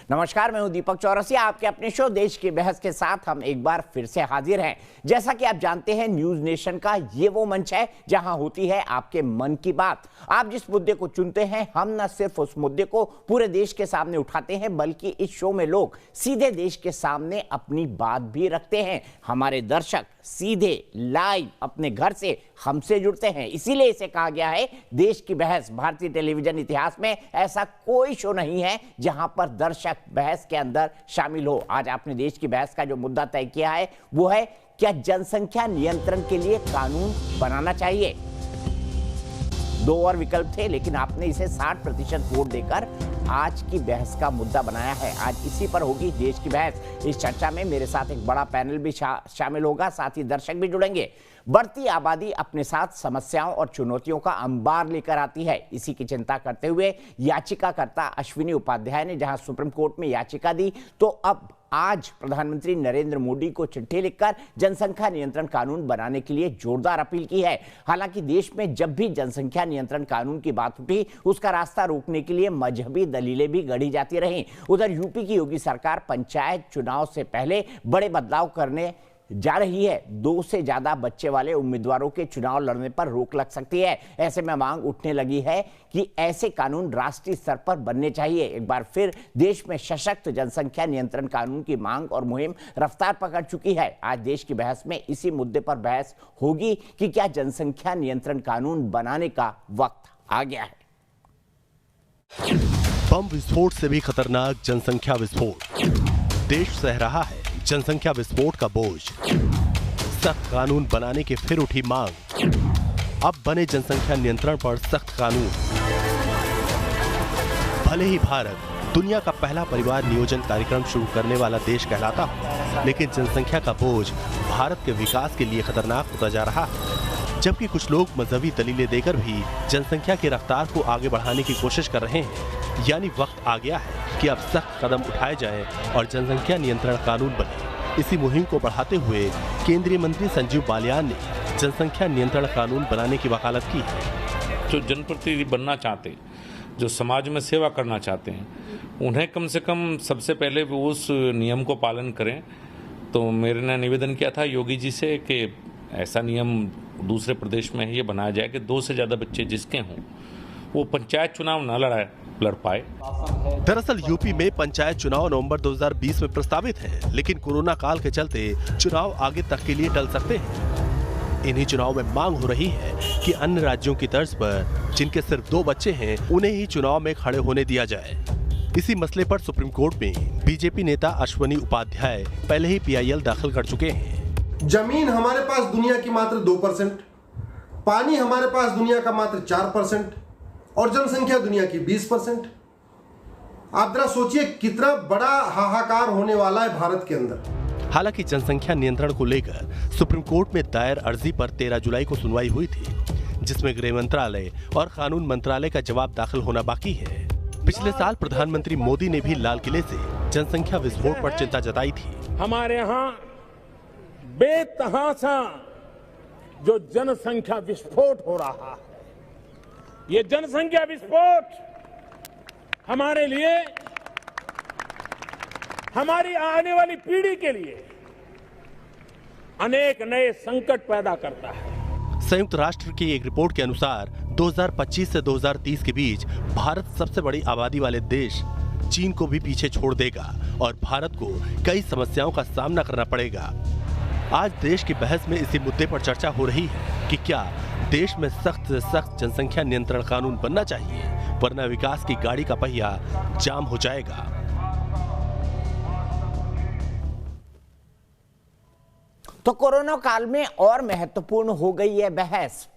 नमस्कार, मैं हूं दीपक चौरसिया। आपके अपने शो देश की बहस के साथ हम एक बार फिर से हाजिर हैं। जैसा कि आप जानते हैं, न्यूज नेशन का ये वो मंच है जहां होती है आपके मन की बात। आप जिस मुद्दे को चुनते हैं, हम न सिर्फ उस मुद्दे को पूरे देश के सामने उठाते हैं, बल्कि इस शो में लोग सीधे देश के सामने अपनी बात भी रखते हैं। हमारे दर्शक सीधे लाइव अपने घर से हमसे जुड़ते हैं, इसीलिए इसे कहा गया है देश की बहस। भारतीय टेलीविजन इतिहास में ऐसा कोई शो नहीं है जहां पर दर्शक बहस के अंदर शामिल हो। आज आपने देश की बहस का जो मुद्दा तय किया है वो है, क्या जनसंख्या नियंत्रण के लिए कानून बनाना चाहिए। दो और विकल्प थे, लेकिन आपने इसे 60% वोट देकर आज की बहस का मुद्दा बनाया है। आज इसी पर होगी देश की बहस। इस चर्चा में मेरे साथ एक बड़ा पैनल भी शामिल होगा, साथ ही दर्शक भी जुड़ेंगे। बढ़ती आबादी अपने साथ समस्याओं और चुनौतियों का अंबार लेकर आती है। इसी की चिंता करते हुए याचिकाकर्ता अश्विनी उपाध्याय ने जहां सुप्रीम कोर्ट में याचिका दी, तो अब आज प्रधानमंत्री नरेंद्र मोदी को चिट्ठी लिखकर जनसंख्या नियंत्रण कानून बनाने के लिए जोरदार अपील की है। हालांकि देश में जब भी जनसंख्या नियंत्रण कानून की बात उठी, उसका रास्ता रोकने के लिए मजहबी दलीलें भी गढ़ी जाती रहीं। उधर यूपी की योगी सरकार पंचायत चुनाव से पहले बड़े बदलाव करने जा रही है। 2 से ज्यादा बच्चे वाले उम्मीदवारों के चुनाव लड़ने पर रोक लग सकती है। ऐसे में मांग उठने लगी है कि ऐसे कानून राष्ट्रीय स्तर पर बनने चाहिए। एक बार फिर देश में सशक्त जनसंख्या नियंत्रण कानून की मांग और मुहिम रफ्तार पकड़ चुकी है। आज देश की बहस में इसी मुद्दे पर बहस होगी कि क्या जनसंख्या नियंत्रण कानून बनाने का वक्त आ गया है। बम विस्फोट से भी खतरनाक जनसंख्या विस्फोट। देश सह रहा है जनसंख्या विस्फोट का बोझ। सख्त कानून बनाने की फिर उठी मांग। अब बने जनसंख्या नियंत्रण पर सख्त कानून। भले ही भारत दुनिया का पहला परिवार नियोजन कार्यक्रम शुरू करने वाला देश कहलाता हो, लेकिन जनसंख्या का बोझ भारत के विकास के लिए खतरनाक होता जा रहा है। जबकि कुछ लोग मजहबी दलीलें देकर भी जनसंख्या की रफ्तार को आगे बढ़ाने की कोशिश कर रहे हैं। यानी वक्त आ गया है कि अब सख्त कदम उठाए जाएं और जनसंख्या नियंत्रण कानून बने। इसी मुहिम को बढ़ाते हुए केंद्रीय मंत्री संजीव बालियान ने जनसंख्या नियंत्रण कानून बनाने की वकालत की है। जो जनप्रतिनिधि बनना चाहते, जो समाज में सेवा करना चाहते हैं, उन्हें कम से कम सबसे पहले वो उस नियम को पालन करें। तो मेरे ने निवेदन किया था योगी जी से कि ऐसा नियम दूसरे प्रदेश में ये बनाया जाए कि 2 से ज़्यादा बच्चे जिसके हों वो पंचायत चुनाव न लड़ पाए। दरअसल यूपी में पंचायत चुनाव नवंबर 2020 में प्रस्तावित है, लेकिन कोरोना काल के चलते चुनाव आगे तक के लिए टल सकते हैं। इन्हीं चुनाव में मांग हो रही है कि अन्य राज्यों की तर्ज पर जिनके सिर्फ 2 बच्चे हैं, उन्हें ही चुनाव में खड़े होने दिया जाए। इसी मसले पर सुप्रीम कोर्ट में बीजेपी नेता अश्विनी उपाध्याय पहले ही PIL दाखिल कर चुके हैं। जमीन हमारे पास दुनिया की मात्र 2%, पानी हमारे पास दुनिया का मात्र 4% और जनसंख्या दुनिया की 20%। आप जरा सोचिए कितना बड़ा हाहाकार होने वाला है भारत के अंदर। हालांकि जनसंख्या नियंत्रण को लेकर सुप्रीम कोर्ट में दायर अर्जी पर 13 जुलाई को सुनवाई हुई थी, जिसमें गृह मंत्रालय और कानून मंत्रालय का जवाब दाखिल होना बाकी है। पिछले साल प्रधानमंत्री मोदी ने भी लाल किले से जनसंख्या विस्फोट पर चिंता जताई थी। हमारे यहाँ बेतहाशा जो जनसंख्या विस्फोट हो रहा है, ये जनसंख्या विस्फोट हमारे लिए, हमारी आने वाली पीढ़ी के लिए अनेक नए संकट पैदा करता है। संयुक्त राष्ट्र की एक रिपोर्ट के अनुसार 2025 से 2030 के बीच भारत सबसे बड़ी आबादी वाले देश चीन को भी पीछे छोड़ देगा और भारत को कई समस्याओं का सामना करना पड़ेगा। आज देश की बहस में इसी मुद्दे पर चर्चा हो रही है कि क्या देश में सख्त से सख्त जनसंख्या नियंत्रण कानून बनना चाहिए, वरना विकास की गाड़ी का पहिया जाम हो जाएगा। तो कोरोना काल में और महत्वपूर्ण हो गई है बहस।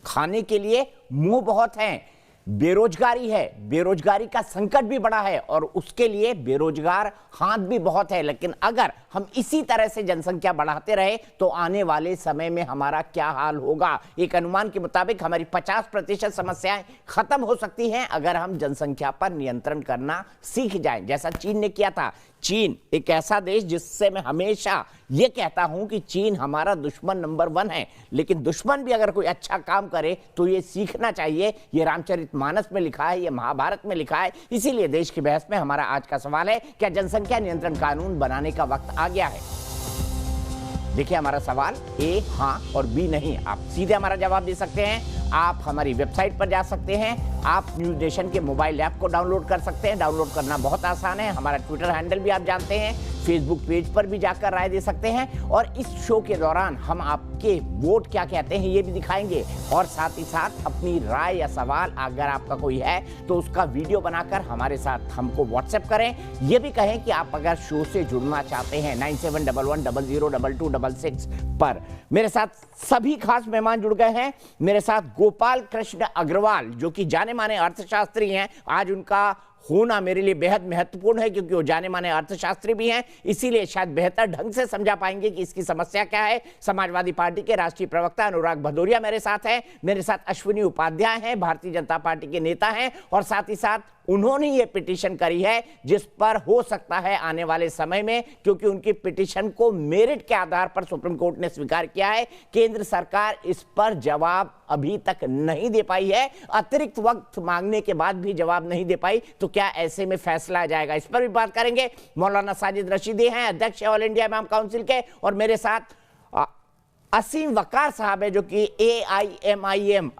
खाने के लिए मुंह बहुत हैं, बेरोजगारी है, बेरोजगारी का संकट भी बड़ा है और उसके लिए बेरोजगार हाथ भी बहुत है। लेकिन अगर हम इसी तरह से जनसंख्या बढ़ाते रहे तो आने वाले समय में हमारा क्या हाल होगा। एक अनुमान के मुताबिक हमारी 50% समस्याएं खत्म हो सकती हैं अगर हम जनसंख्या पर नियंत्रण करना सीख जाएं, जैसा चीन ने किया था। चीन एक ऐसा देश जिससे मैं हमेशा ये कहता हूं कि चीन हमारा दुश्मन नंबर 1 है, लेकिन दुश्मन भी अगर कोई अच्छा काम करे तो ये सीखना चाहिए। ये रामचरित रामचरितमानस में लिखा है, ये महाभारत में लिखा है। इसीलिए देश की बहस में हमारा आज का सवाल है, क्या जनसंख्या नियंत्रण कानून बनाने का वक्त आ गया है? देखिए हमारा सवाल ए हाँ और बी नहीं। आप सीधे हमारा जवाब दे सकते हैं। आप हमारी वेबसाइट पर जा सकते हैं, आप न्यूज नेशन के मोबाइल ऐप को डाउनलोड कर सकते हैं। डाउनलोड करना बहुत आसान है। हमारा ट्विटर हैंडल भी आप जानते हैं, फेसबुक पेज पर भी जाकर राय दे सकते हैं। और इस शो के दौरान हम आपके वोट क्या कहते हैं ये भी दिखाएंगे, और साथ ही साथ अपनी राय या सवाल अगर आपका कोई है तो उसका वीडियो बनाकर हमारे साथ हमको व्हाट्सएप करें। ये भी कहें कि आप अगर शो से जुड़ना चाहते हैं 9711002266 पर। मेरे साथ सभी खास मेहमान जुड़ गए हैं। मेरे साथ गोपाल कृष्ण अग्रवाल जो कि जाने माने अर्थशास्त्री हैं। आज उनका होना मेरे लिए बेहद महत्वपूर्ण है क्योंकि वो जाने माने अर्थशास्त्री भी हैं, इसीलिए शायद बेहतर ढंग से समझा पाएंगे कि इसकी समस्या क्या है। समाजवादी पार्टी के राष्ट्रीय प्रवक्ता अनुराग भदौरिया मेरे साथ हैं। मेरे साथ अश्विनी उपाध्याय हैं, भारतीय जनता पार्टी के नेता हैं, और साथ ही साथ उन्होंने ये पिटीशन करी है जिस पर हो सकता है आने वाले समय में, क्योंकि उनकी पिटीशन को मेरिट के आधार पर सुप्रीम कोर्ट ने स्वीकार किया है, केंद्र सरकार इस पर जवाब अभी तक नहीं दे पाई है। अतिरिक्त वक्त मांगने के बाद भी जवाब नहीं दे पाई, तो क्या ऐसे में फैसला आ जाएगा, इस पर भी बात करेंगे। मौलाना साजिद रशीदी हैं, अध्यक्ष ऑल इंडिया इमाम काउंसिल के, और मेरे साथ असीम वकार साहब है जो कि AIMIM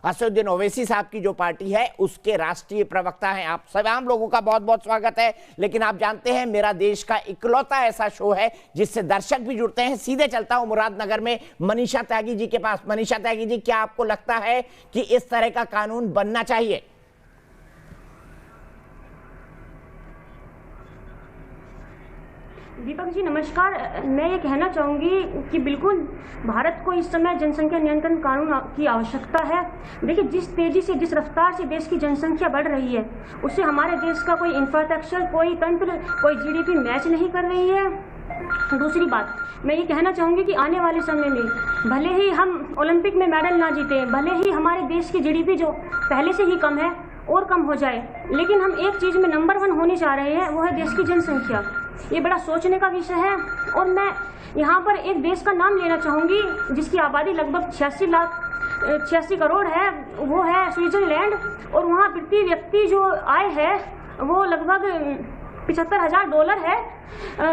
असदुद्दीन ओवैसी साहब की जो पार्टी है उसके राष्ट्रीय प्रवक्ता हैं। आप सब आम लोगों का बहुत बहुत स्वागत है। लेकिन आप जानते हैं मेरा देश का इकलौता ऐसा शो है जिससे दर्शक भी जुड़ते हैं। सीधे चलता हूं मुरादनगर में मनीषा त्यागी जी के पास। मनीषा त्यागी जी, क्या आपको लगता है कि इस तरह का कानून बनना चाहिए? दीपक जी नमस्कार। मैं ये कहना चाहूँगी कि बिल्कुल भारत को इस समय जनसंख्या नियंत्रण कानून की आवश्यकता है। देखिए, जिस तेज़ी से, जिस रफ्तार से देश की जनसंख्या बढ़ रही है, उससे हमारे देश का कोई इंफ्रास्ट्रक्चर, कोई तंत्र, कोई GDP मैच नहीं कर रही है। दूसरी बात, मैं ये कहना चाहूँगी कि आने वाले समय में भले ही हम ओलंपिक में मेडल ना जीते, भले ही हमारे देश की GDP जो पहले से ही कम है और कम हो जाए, लेकिन हम एक चीज़ में नंबर 1 होने जा रहे हैं, वो है देश की जनसंख्या। ये बड़ा सोचने का विषय है। और मैं यहाँ पर एक देश का नाम लेना चाहूँगी जिसकी आबादी लगभग 86 करोड़ है, वो है स्विट्जरलैंड। और वहाँ प्रति व्यक्ति जो आय है वो लगभग $75,000 है,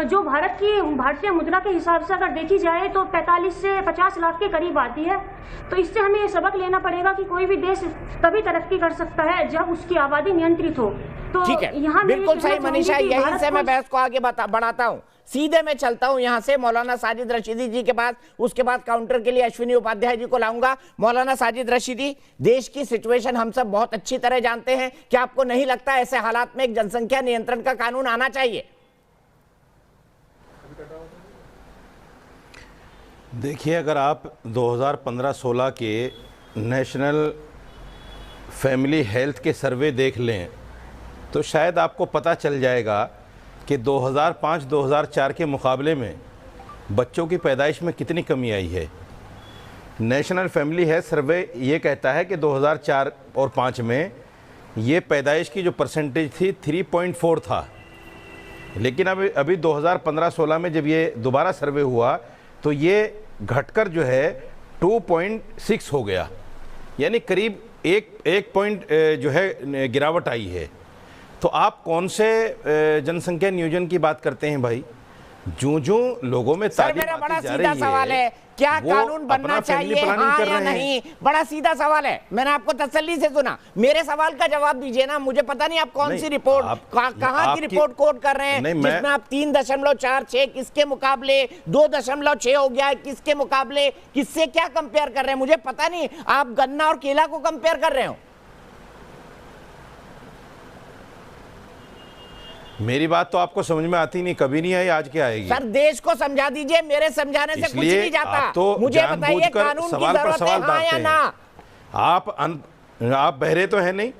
जो भारत की भारतीय मुद्रा के हिसाब से अगर देखी जाए तो 45 से 50 लाख के करीब आती है। तो इससे हमें ये सबक लेना पड़ेगा कि कोई भी देश तभी तरक्की कर सकता है जब उसकी आबादी नियंत्रित हो। तो ठीक है, यहाँ बिल्कुल सही मनीषा, यहीं से मैं बहस को आगे बढ़ाता हूँ। सीधे मैं चलता हूं यहां से मौलाना साजिद रशीदी जी के पास, उसके बाद काउंटर के लिए अश्विनी उपाध्याय जी को लाऊंगा। मौलाना साजिद रशीदी, देश की सिचुएशन हम सब बहुत अच्छी तरह जानते हैं, क्या आपको नहीं लगता ऐसे हालात में एक जनसंख्या नियंत्रण का कानून आना चाहिए? देखिए, अगर आप 2015-16 के नेशनल फैमिली हेल्थ के सर्वे देख लें तो शायद आपको पता चल जाएगा कि 2005-2004 के मुकाबले में बच्चों की पैदाइश में कितनी कमी आई है। नेशनल फैमिली हेल्थ सर्वे ये कहता है कि 2004 और 5 में ये पैदाइश की जो परसेंटेज थी 3.4 था, लेकिन अभी 2015-16 में जब ये दोबारा सर्वे हुआ तो ये घटकर जो है 2.6 हो गया, यानी करीब एक पॉइंट जो है गिरावट आई है। तो आप कौन से जनसंख्या नियोजन की बात करते हैं भाई? जो लोगों में तालीम आती जा रही है, सवाल है क्या कानून बनना चाहिए, हाँ या नहीं? बड़ा सीधा सवाल है, मैंने आपको तसल्ली से सुना। मेरे सवाल का जवाब दीजिए ना। मुझे पता नहीं आप कौन सी रिपोर्ट, कहाँ की रिपोर्ट कोट कर रहे हैं जिसमें आप 3.46 किसके मुकाबले 2.6 हो गया, किसके मुकाबले किससे क्या कंपेयर कर रहे हैं? मुझे पता नहीं, आप गन्ना और केला को कंपेयर कर रहे हो। मेरी बात तो आपको समझ में आती नहीं, कभी नहीं आई, आज क्या आएगी? सर देश को समझा दीजिए, मेरे समझाने से कुछ नहीं जाता। तो मुझे बताइए कानून की जरूरत है, हाँ या ना? आप बहरे तो है नहीं,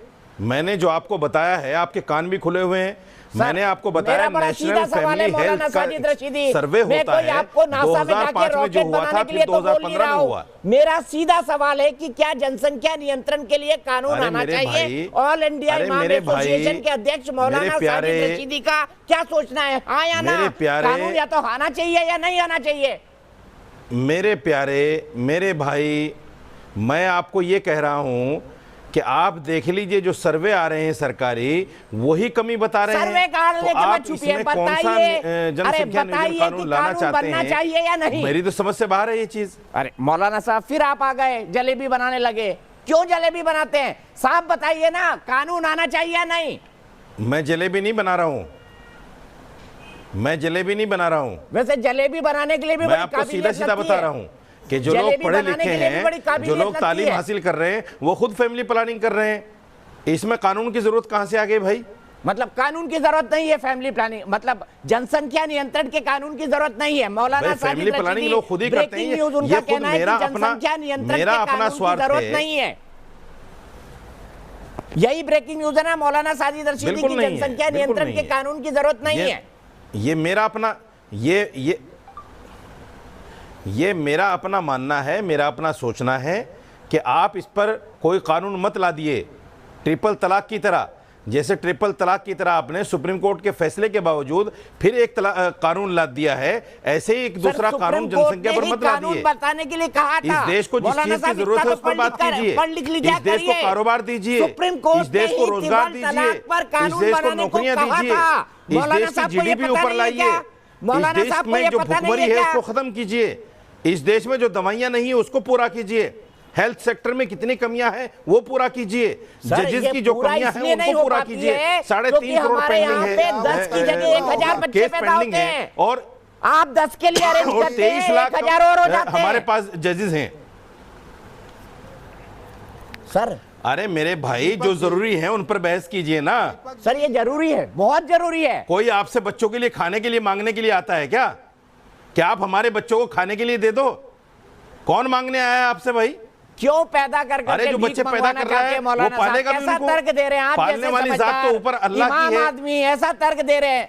मैंने जो आपको बताया है, आपके कान भी खुले हुए हैं। मैंने आपको बताया नेशनल फैमिली हेल्थ सर्वे होता है 2005 में जो हुआ था, फिर 2015 में हुआ। मेरा सीधा सवाल है कि क्या जनसंख्या नियंत्रण के लिए कानून आना चाहिए? ऑल इंडिया इमाम एसोसिएशन के अध्यक्ष मौलाना साजिद रशीदी का क्या सोचना है, हाँ या ना? कानून या तो आना चाहिए या नहीं आना चाहिए? मेरे प्यारे, मेरे भाई, मैं आपको ये कह रहा हूं कि आप देख लीजिए जो सर्वे आ रहे हैं सरकारी, वही कमी बता रहे हैं। सर्वे कार्ड तो लेके आप मत छुपिए, इसमें कौन सा जनसंख्या नियंत्रण कानून लाना चाहते हैं? चाहिए या नहीं? मेरी तो समझ से बाहर है ये चीज। अरे मौलाना साहब, फिर आप आ गए, जलेबी बनाने लगे। क्यों जलेबी बनाते हैं? साहब बताइए ना, कानून आना चाहिए या नहीं? मैं जलेबी नहीं बना रहा हूं, मैं जलेबी नहीं बना रहा हूं। वैसे जलेबी बनाने के लिए भी मैं आपको सीधा सीधा बता रहा हूं कि जो लोग पढ़े लिखे हैं, जो लोग तालीम हासिल कर रहे हैं, वो खुद फैमिली प्लानिंग कर रहे हैं। इसमें कानून की जरूरत कहां से आ गई भाई? मतलब कानून की जरूरत नहीं है फैमिली प्लानिंग, मतलब जनसंख्या नियंत्रण के कानून की जरूरत नहीं है। मौलाना फैमिली प्लानिंग लोग खुद ही करते हैं। ये खुद मेरा अपना स्वार्थ नहीं है। यही ब्रेकिंग न्यूज है ना मौलाना साजिद रशीदी की, जनसंख्या नियंत्रण के कानून की जरूरत नहीं है। ये मेरा अपना ये मेरा अपना मानना है, मेरा अपना सोचना है कि आप इस पर कोई कानून मत ला दिए ट्रिपल तलाक की तरह। जैसे ट्रिपल तलाक की तरह आपने सुप्रीम कोर्ट के फैसले के बावजूद फिर एक कानून ला दिया है, ऐसे ही एक दूसरा कानून जनसंख्या पर मत ला दिए। बताने के लिए कहा था इस देश को जिस चीज की जरूरत है उस पर बात कीजिए। इस देश को कारोबार दीजिए, इस देश को रोजगार दीजिए, इस देश को नौकरियां दीजिए, इस देश की जीडीपी ऊपर लाइए, इस देश में जो भुखमरी है उसको खत्म कीजिए, इस देश में जो दवाइयां नहीं है उसको पूरा कीजिए, हेल्थ सेक्टर में कितनी कमियां हैं वो पूरा कीजिए, जजेस की जो कमियां हैं उनको पूरा कीजिए। 3.5 करोड़ पेंडिंग है, 10 की जगह 1000 बच्चे पैदा होते हैं और आप 10 के लिए अरेंज करते हैं, 23 लाख 1000 और हो जाते हैं। हमारे पास जजेस हैं सर। अरे मेरे भाई, जो जरूरी है उन पर बहस कीजिए ना सर। ये जरूरी है, बहुत जरूरी है। कोई आपसे बच्चों के लिए खाने के लिए मांगने के लिए आता है क्या? क्या आप हमारे बच्चों को खाने के लिए दे दो? कौन मांगने आया है आपसे भाई? क्यों पैदा कर अरे जो बच्चे पैदा कर रहा है वो पालेगा भी उनको। तर्क दे रहे हैं आप, पालने वाली जात तो ऊपर अल्लाह की है। आदमी ऐसा तर्क दे रहे हैं,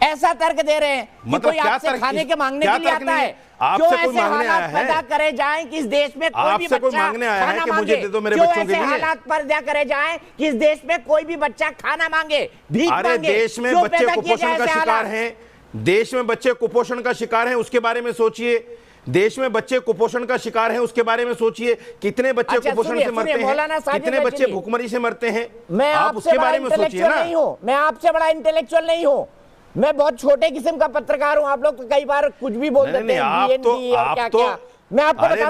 ऐसा तर्क दे रहे हैं कि मतलब कोई आपसे खाने के मांगने के लिए आता है। आपसे कोई मांगने आया है? पैदा करे जाएं कि इस देश में कोई भी बच्चा मांगने आया है कि मुझे दे दो मेरे क्यों बच्चों के लिए? हालात पैदा करे जाएं कि इस देश में कोई भी बच्चा खाना मांगे, भीख मांगे। अरे देश में बच्चे कुपोषण का शिकार हैं, देश में बच्चे कुपोषण का शिकार हैं, उसके बारे में सोचिए। देश में बच्चे कुपोषण का शिकार हैं, उसके बारे में सोचिए। कितने बच्चे कुपोषण से मरते हैं, कितने बच्चे भूखमरी से मरते हैं, आप उसके बारे में सोचिए ना। मैं आपसे बड़ा इंटेलेक्चुअल नहीं हूँ, मैं बहुत छोटे किस्म का पत्रकार हूँ। आप लोग तो कई बार कुछ भी बोल देते हैं, मैं आपको बताता हूं,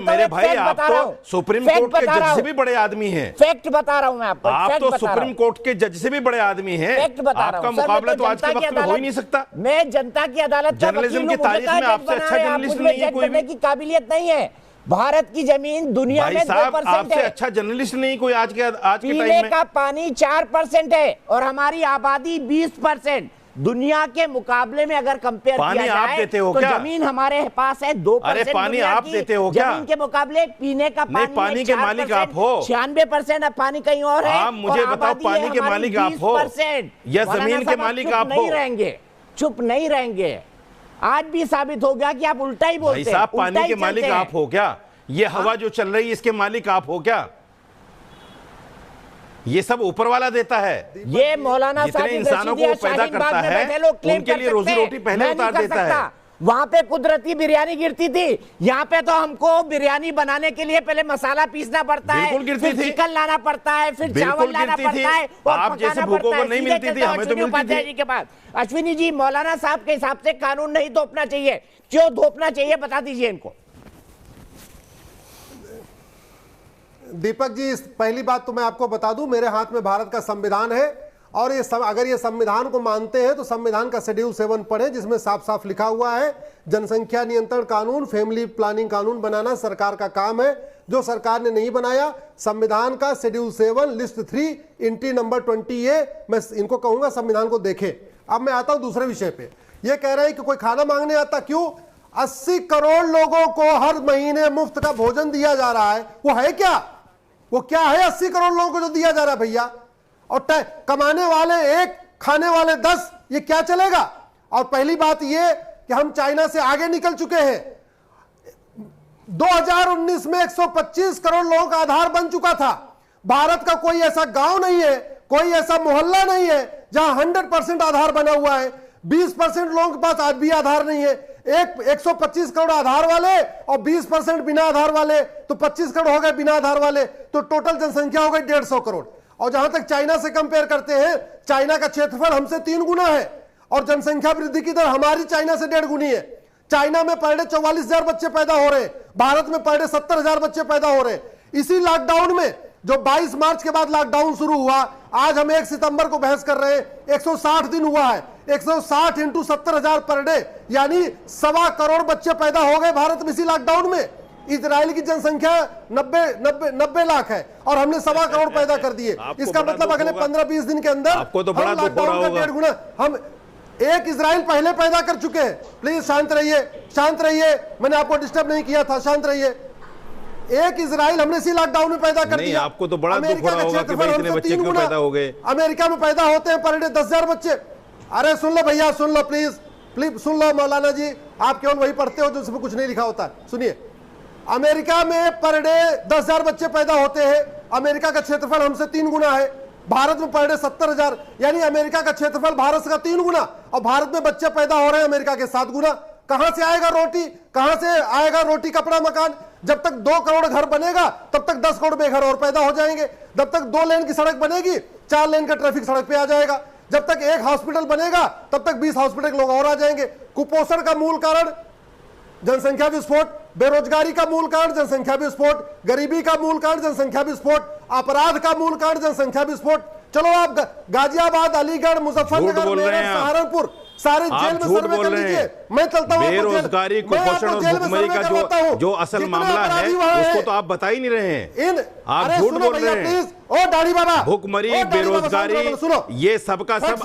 मेरे भाई, आप तो सुप्रीम कोर्ट के जज से भी बड़े आदमी हैं। फैक्ट बता रहा हूं मैं आपको। आप तो सुप्रीम कोर्ट के जज से भी बड़े आदमी हैं। फैक्ट बता रहा हूं। आपका मुकाबला तो आज के वक्त में हो ही नहीं सकता। मैं जनता की अदालत जर्नलिज्म की तारीख में आपसे अच्छा जर्नलिस्ट नहीं है कोई भी। की काबिलियत नहीं है। भारत की जमीन दुनिया में 2% है। अच्छा जर्नलिस्ट नहीं कोई आज के टाइम में। का पानी 4% है और हमारी आबादी 20%। दुनिया के मुकाबले में अगर कंपेयर किया जाए आप देते हो तो क्या? जमीन हमारे पास है 2%। अरे पानी आप देते हो क्या? जमीन के मुकाबले पीने का पानी, पानी के मालिक आप हो। 96% अब पानी कहीं और है। आप मुझे बताओ, पानी के मालिक आप हो या जमीन के मालिक आप हो? नहीं रहेंगे, चुप नहीं रहेंगे। आज भी साबित हो गया कि आप उल्टा ही बोलते हैं। पानी के मालिक आप हो क्या? ये हवा जो चल रही है इसके मालिक आप हो क्या? ये सब ऊपर वाला देता है। ये मौलाना जितने इंसानों को पैदा करता है उनके लिए रोजी रोटी पहले उतार देता है। वहां पे कुदरती बिरयानी गिरती थी, यहाँ पे तो हमको बिरयानी बनाने के लिए पहले मसाला पीसना पड़ता है, फिर चिकन लाना पड़ता है, फिर चावल लाना पड़ता है और आप जैसे भूखों को नहीं मिलती थी, हमें तो मिलती थी। के बाद अश्विनी जी, मौलाना साहब के हिसाब से कानून नहीं थोपना चाहिए, क्यों थोपना चाहिए बता दीजिए इनको। दीपक जी, पहली बात तो मैं आपको बता दूं, मेरे हाथ में भारत का संविधान है और ये अगर ये संविधान को मानते हैं तो संविधान का शेड्यूल 7 पढ़ें, जिसमें साफ साफ लिखा हुआ है जनसंख्या नियंत्रण कानून, फैमिली प्लानिंग कानून बनाना सरकार का काम है, जो सरकार ने नहीं बनाया। संविधान का schedule 7 list 3 entry number 20A, मैं इनको कहूंगा संविधान को देखें। अब मैं आता हूं दूसरे विषय पे। ये कह रहे हैं कि कोई खाना मांगने आता, क्यों? 80 करोड़ लोगों को हर महीने मुफ्त का भोजन दिया जा रहा है, वो है क्या? वो क्या है 80 करोड़ लोगों को जो दिया जा रहा है भैया? और कमाने वाले 1, खाने वाले 10, ये क्या चलेगा? और पहली बात ये कि हम चाइना से आगे निकल चुके हैं। 2019 में 125 करोड़ लोगों का आधार बन चुका था। भारत का कोई ऐसा गांव नहीं है, कोई ऐसा मोहल्ला नहीं है जहां 100% आधार बना हुआ है। 20% लोगों के पास आज भी आधार नहीं है। 125 करोड़ आधार वाले और 20% बिना आधार वाले, तो 25 करोड़ हो गए बिना आधार वाले, तो टोटल जनसंख्या हो गई 150 करोड़। और जहां तक चाइना से कंपेयर करते हैं, चाइना का क्षेत्रफल हमसे 3 गुना है और जनसंख्या वृद्धि की दर हमारी चाइना से 1.5 गुनी है। चाइना में पर डे 44,000 बच्चे पैदा हो रहे हैं, भारत में पर डे 70,000 बच्चे पैदा हो रहे हैं। इसी लॉकडाउन में जो 22 मार्च के बाद लॉकडाउन शुरू हुआ, आज हम 1 सितंबर को बहस कर रहे हैं, 160 दिन हुआ है, 160 इंटू 70,000 पर डे, यानी 1.25 करोड़ बच्चे पैदा हो गए भारत में इसी लॉकडाउन में। इजराइल की जनसंख्या 90 लाख है और हमने 1.25 करोड़ पैदा कर दिए। इसका मतलब अगले 15-20 दिन के अंदर आपको तो बड़ा दुख हो रहा होगा। 1.5 गुना हम एक इजराइल पहले पैदा कर चुके हैं। प्लीज शांत रहिए, शांत रहिए, मैंने आपको डिस्टर्ब नहीं किया था, शांत रहिए। एक इजराइल हमने इसी लॉकडाउन में पैदा कर दिया। आपको तो बड़ा दुख हो रहा होगा कि भाई इतने बच्चे क्यों पैदा हो गए। अमेरिका में पैदा होते हैं पर डे 10,000 बच्चे। अरे सुन लो भैया, सुन लो प्लीज, प्लीज सुन लो मौलाना जी, आप केवल वही पढ़ते हो जो उसमें कुछ नहीं लिखा होता है। सुनिए, अमेरिका में पर डे 10,000 बच्चे पैदा होते हैं, अमेरिका का क्षेत्रफल हमसे 3 गुना है, भारत में पर डे 70,000, यानी अमेरिका का क्षेत्रफल भारत का 3 गुना और भारत में बच्चे पैदा हो रहे हैं अमेरिका के 7 गुना। कहां से आएगा रोटी, कहां से आएगा रोटी कपड़ा मकान? जब तक 2 करोड़ घर बनेगा तब तक 10 करोड़ बेघर और पैदा हो जाएंगे। जब तक 2 लेन की सड़क बनेगी 4 लेन का ट्रैफिक सड़क पे आ जाएगा। जब तक 1 हॉस्पिटल बनेगा तब तक 20 हॉस्पिटल के लोग और आ जाएंगे। कुपोषण का मूल कारण जनसंख्या विस्फोट, बेरोजगारी का मूल कारण जनसंख्या विस्फोट, गरीबी का मूल कारण जनसंख्या विस्फोट, अपराध का मूल कारण जनसंख्या विस्फोट। चलो आप गाजियाबाद, अलीगढ़, मुजफ्फरनगर, मेरठ, सहारनपुर सारे जेल में सर्वे कर लीजिए। मैं चलता हूं बेरोजगारी, कुपोषण और भुखमरी का जो असल मामला है उसको तो आप बता ही नहीं रहे हैं। आप झूठ बोल रहे हैं। ओ दाढ़ी बाबा, भुखमरी, बेरोजगारी, ये सबका सब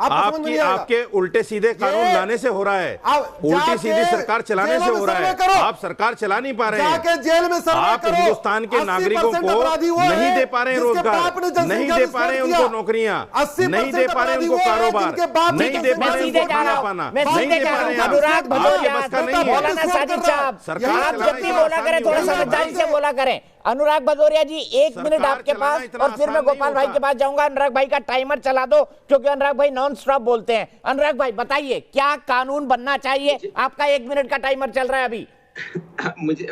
आपके उल्टे सीधे कानून लाने से हो रहा है, उल्टी सीधी सरकार चलाने से हो रहा है। आप सरकार चला नहीं पा रहे हैं, जेल में आप हिंदुस्तान के नागरिकों को नहीं दे पा रहे हैं रोजगार, नहीं दे पा रहे हैं उनको नौकरियां, नहीं दे पा रहे हैं उनको कारोबार, नहीं दे पा रहे हैं उनको खाना पाना, नहीं दे पा रहे हैं। अनुराग भदौरिया, मौलाना साजिद साहब, आप जब भी बोला करें थोड़ा समझदारी से बोला करें। अनुराग भदौरिया जी 1 मिनट आपके पास और फिर मैं गोपाल भाई के पास जाऊंगा। अनुराग भाई का टाइमर चला दो क्योंकि अनुराग भाई नॉन स्टॉप बोलते हैं। अनुराग भाई बताइए क्या कानून बनना चाहिए? आपका 1 मिनट का टाइमर चल रहा है अभी।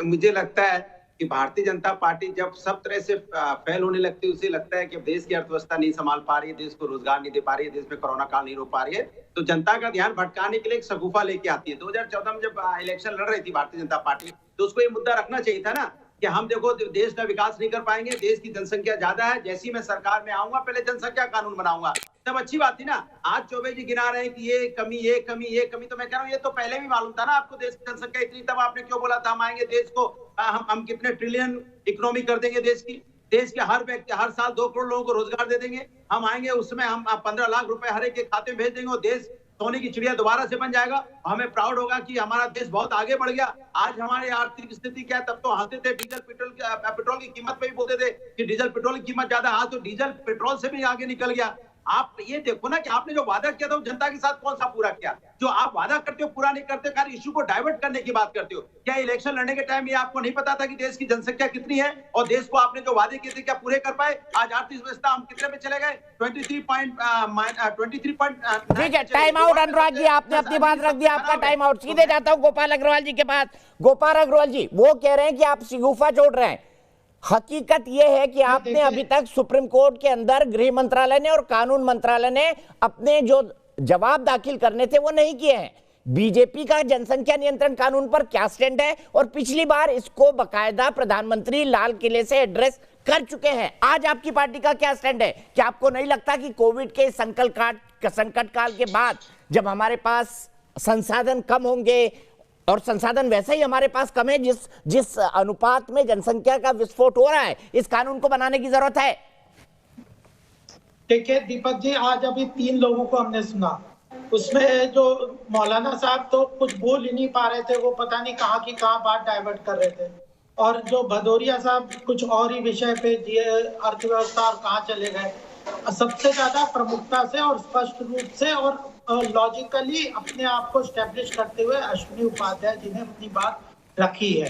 मुझे लगता है कि भारतीय जनता पार्टी जब सब तरह से फेल होने लगती है, उसे लगता है कि देश की अर्थव्यवस्था नहीं संभाल पा रही है, देश को रोजगार नहीं दे पा रही है, देश में कोरोना काल नहीं रोक पा रही है, तो जनता का ध्यान भटकाने के लिए एक शगुफा लेके आती है। 2014 में जब इलेक्शन लड़ रही थी भारतीय जनता पार्टी, तो उसको ये मुद्दा रखना चाहिए था ना कि हम देखो देश का विकास नहीं कर पाएंगे, देश की जनसंख्या ज्यादा है, जैसी मैं सरकार में आऊंगा पहले जनसंख्या कानून बनाऊंगा। तब अच्छी बात थी ना। आज चौबे जी गिना रहे हैं कि ये कमी, ये कमी, ये कमी, तो मैं कह रहा हूँ ये तो पहले भी मालूम था ना आपको, देश की जनसंख्या इतनी। तब आपने क्यों बोला था हम आएंगे देश को, हम कितने ट्रिलियन इकोनॉमी कर देंगे देश की, देश के हर व्यक्ति हर साल 2 करोड़ लोगों को रोजगार दे देंगे, हम आएंगे उसमें हम 15 लाख रुपए हर एक के खाते में भेज देंगे और देश सोने की चिड़िया दोबारा से बन जाएगा। हमें प्राउड होगा कि हमारा देश बहुत आगे बढ़ गया। आज हमारी आर्थिक स्थिति क्या है? तब तो हंसते थे डीजल पेट्रोल की कीमत पे भी बोलते थे कि डीजल पेट्रोल की कीमत ज्यादा, आज तो डीजल पेट्रोल से भी आगे निकल गया। आप ये देखो ना कि आपने जो वादा किया था वो जनता के साथ कौन सा पूरा किया? जो आप वादा करते हो पूरा नहीं करते, खाली इश्यू को डाइवर्ट करने की बात करते हो। क्या इलेक्शन लड़ने के टाइम ये आपको नहीं पता था कि देश की जनसंख्या कितनी है और देश को आपने जो वादे किए थे क्या पूरे कर पाए? आज आर्थिक व्यवस्था हम कितने पे चले गए? 23.9। ठीक है, टाइम आउट अनुराग जी, आपने अपनी बात रख दी, आपका टाइम आउट। सीधे जाता हूँ गोपाल अग्रवाल जी के पास। गोपाल अग्रवाल जी, वो कह रहे हैं कि आप शगुफा छोड़ रहे हैं। हकीकत यह है कि आपने अभी तक सुप्रीम कोर्ट के अंदर गृह मंत्रालय ने और कानून मंत्रालय ने अपने जो जवाब दाखिल करने थे वो नहीं किए हैं। बीजेपी का जनसंख्या नियंत्रण कानून पर क्या स्टैंड है? और पिछली बार इसको बकायदा प्रधानमंत्री लाल किले से एड्रेस कर चुके हैं। आज आपकी पार्टी का क्या स्टैंड है? क्या आपको नहीं लगता कि कोविड के संकट काल के बाद जब हमारे पास संसाधन कम होंगे, और संसाधन वैसे ही हमारे पास कम है, जिस अनुपात में जनसंख्या का विस्फोट हो रहा है, इस कानून को बनाने की जरूरत है? देखिए दीपक जी, आज अभी 3 लोगों को हमने सुना, उसमें जो मौलाना साहब तो कुछ बोल ही नहीं पा रहे थे, वो पता नहीं कहाँ की कहाँ बात डाइवर्ट कर रहे थे, और जो भदौरिया साहब कुछ और ही विषय पे अर्थव्यवस्था और कहाँ चले गए। सबसे ज्यादा प्रमुखता से और स्पष्ट रूप से और लॉजिकली अपने आप को स्टैब्लिश करते हुए अश्विनी उपाध्याय जी ने अपनी बात रखी है।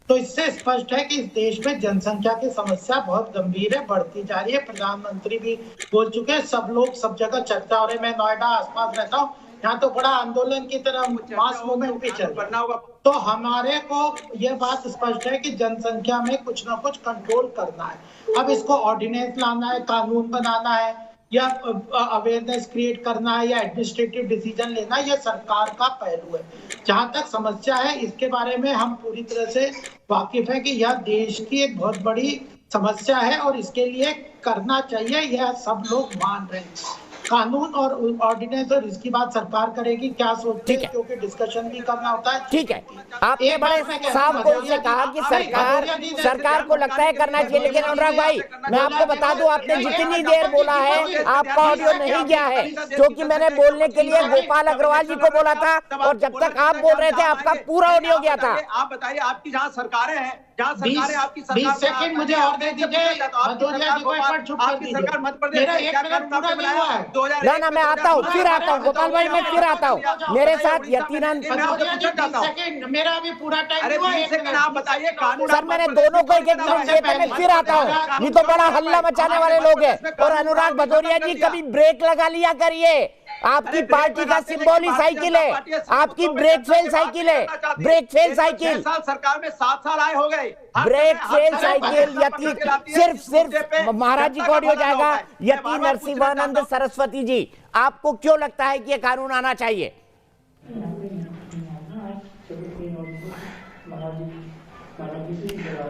तो इससे स्पष्ट है कि इस देश में जनसंख्या की समस्या बहुत गंभीर है, बढ़ती जा रही है। प्रधानमंत्री भी बोल चुके हैं, सब लोग सब जगह चर्चा हो रही है। मैं नोएडा आसपास रहता हूँ, यहाँ तो बड़ा आंदोलन की तरह मास मूवमेंट भी चल रहा है। तो हमारे को ये बात स्पष्ट है कि जनसंख्या में कुछ ना कुछ कंट्रोल करना है। अब इसको ऑर्डिनेंस लाना है, कानून बनाना है, या अवेयरनेस क्रिएट करना है, या एडमिनिस्ट्रेटिव डिसीजन लेना है, यह सरकार का पहलू है। जहां तक समस्या है, इसके बारे में हम पूरी तरह से वाकिफ है कि यह देश की एक बहुत बड़ी समस्या है और इसके लिए करना चाहिए, यह सब लोग मान रहे हैं। कानून और ऑर्डिनेंस और इसकी बात सरकार करेगी, क्या सोचते हैं, क्योंकि डिस्कशन भी करना होता है। ठीक है, आपने बड़े साफ बोल से कहा कि सरकार को लगता है करना चाहिए, लेकिन अनुराग भाई मैं आपको बता दूं, आपने जितनी देर बोला है आपका ऑडियो नहीं गया है, क्योंकि मैंने बोलने के लिए गोपाल अग्रवाल जी को बोला था और जब तक आप बोल रहे थे आपका पूरा ऑडियो गया था। आप बताइए, आपकी जहाँ सरकारें हैं, जहाँ सरकारें आपकी 20 सेकंड मुझे और दे दीजिए। आपकी सरकार मध्य प्रदेश में क्या कानून आपने बनाया है? ना मैं आता हूँ, फिर आता हूँ गोपाल भाई, मैं फिर आता हूँ। मेरे साथ यकीनन मेरा भी पूरा टाइम आप बताइए कानून। सर मैंने दोनों को एक मिनट दिए थे, मैं फिर आता हूँ। ये तो बड़ा हल्ला मचाने वाले लोग हैं। और अनुराग भदौरिया जी कभी ब्रेक लगा लिया करिए, आपकी पार्टी का सिंबल ही साइकिल है, आपकी ब्रेक फेल साइकिल है, ब्रेक फेल साइकिल। सरकार में 7 साल आए हो गए, ब्रेक फेल साइकिल सिर्फ महाराज जी को ऑडियो जाएगा। यति नरसिंहानंद सरस्वती जी, आपको क्यों लगता है कि ये कानून आना चाहिए?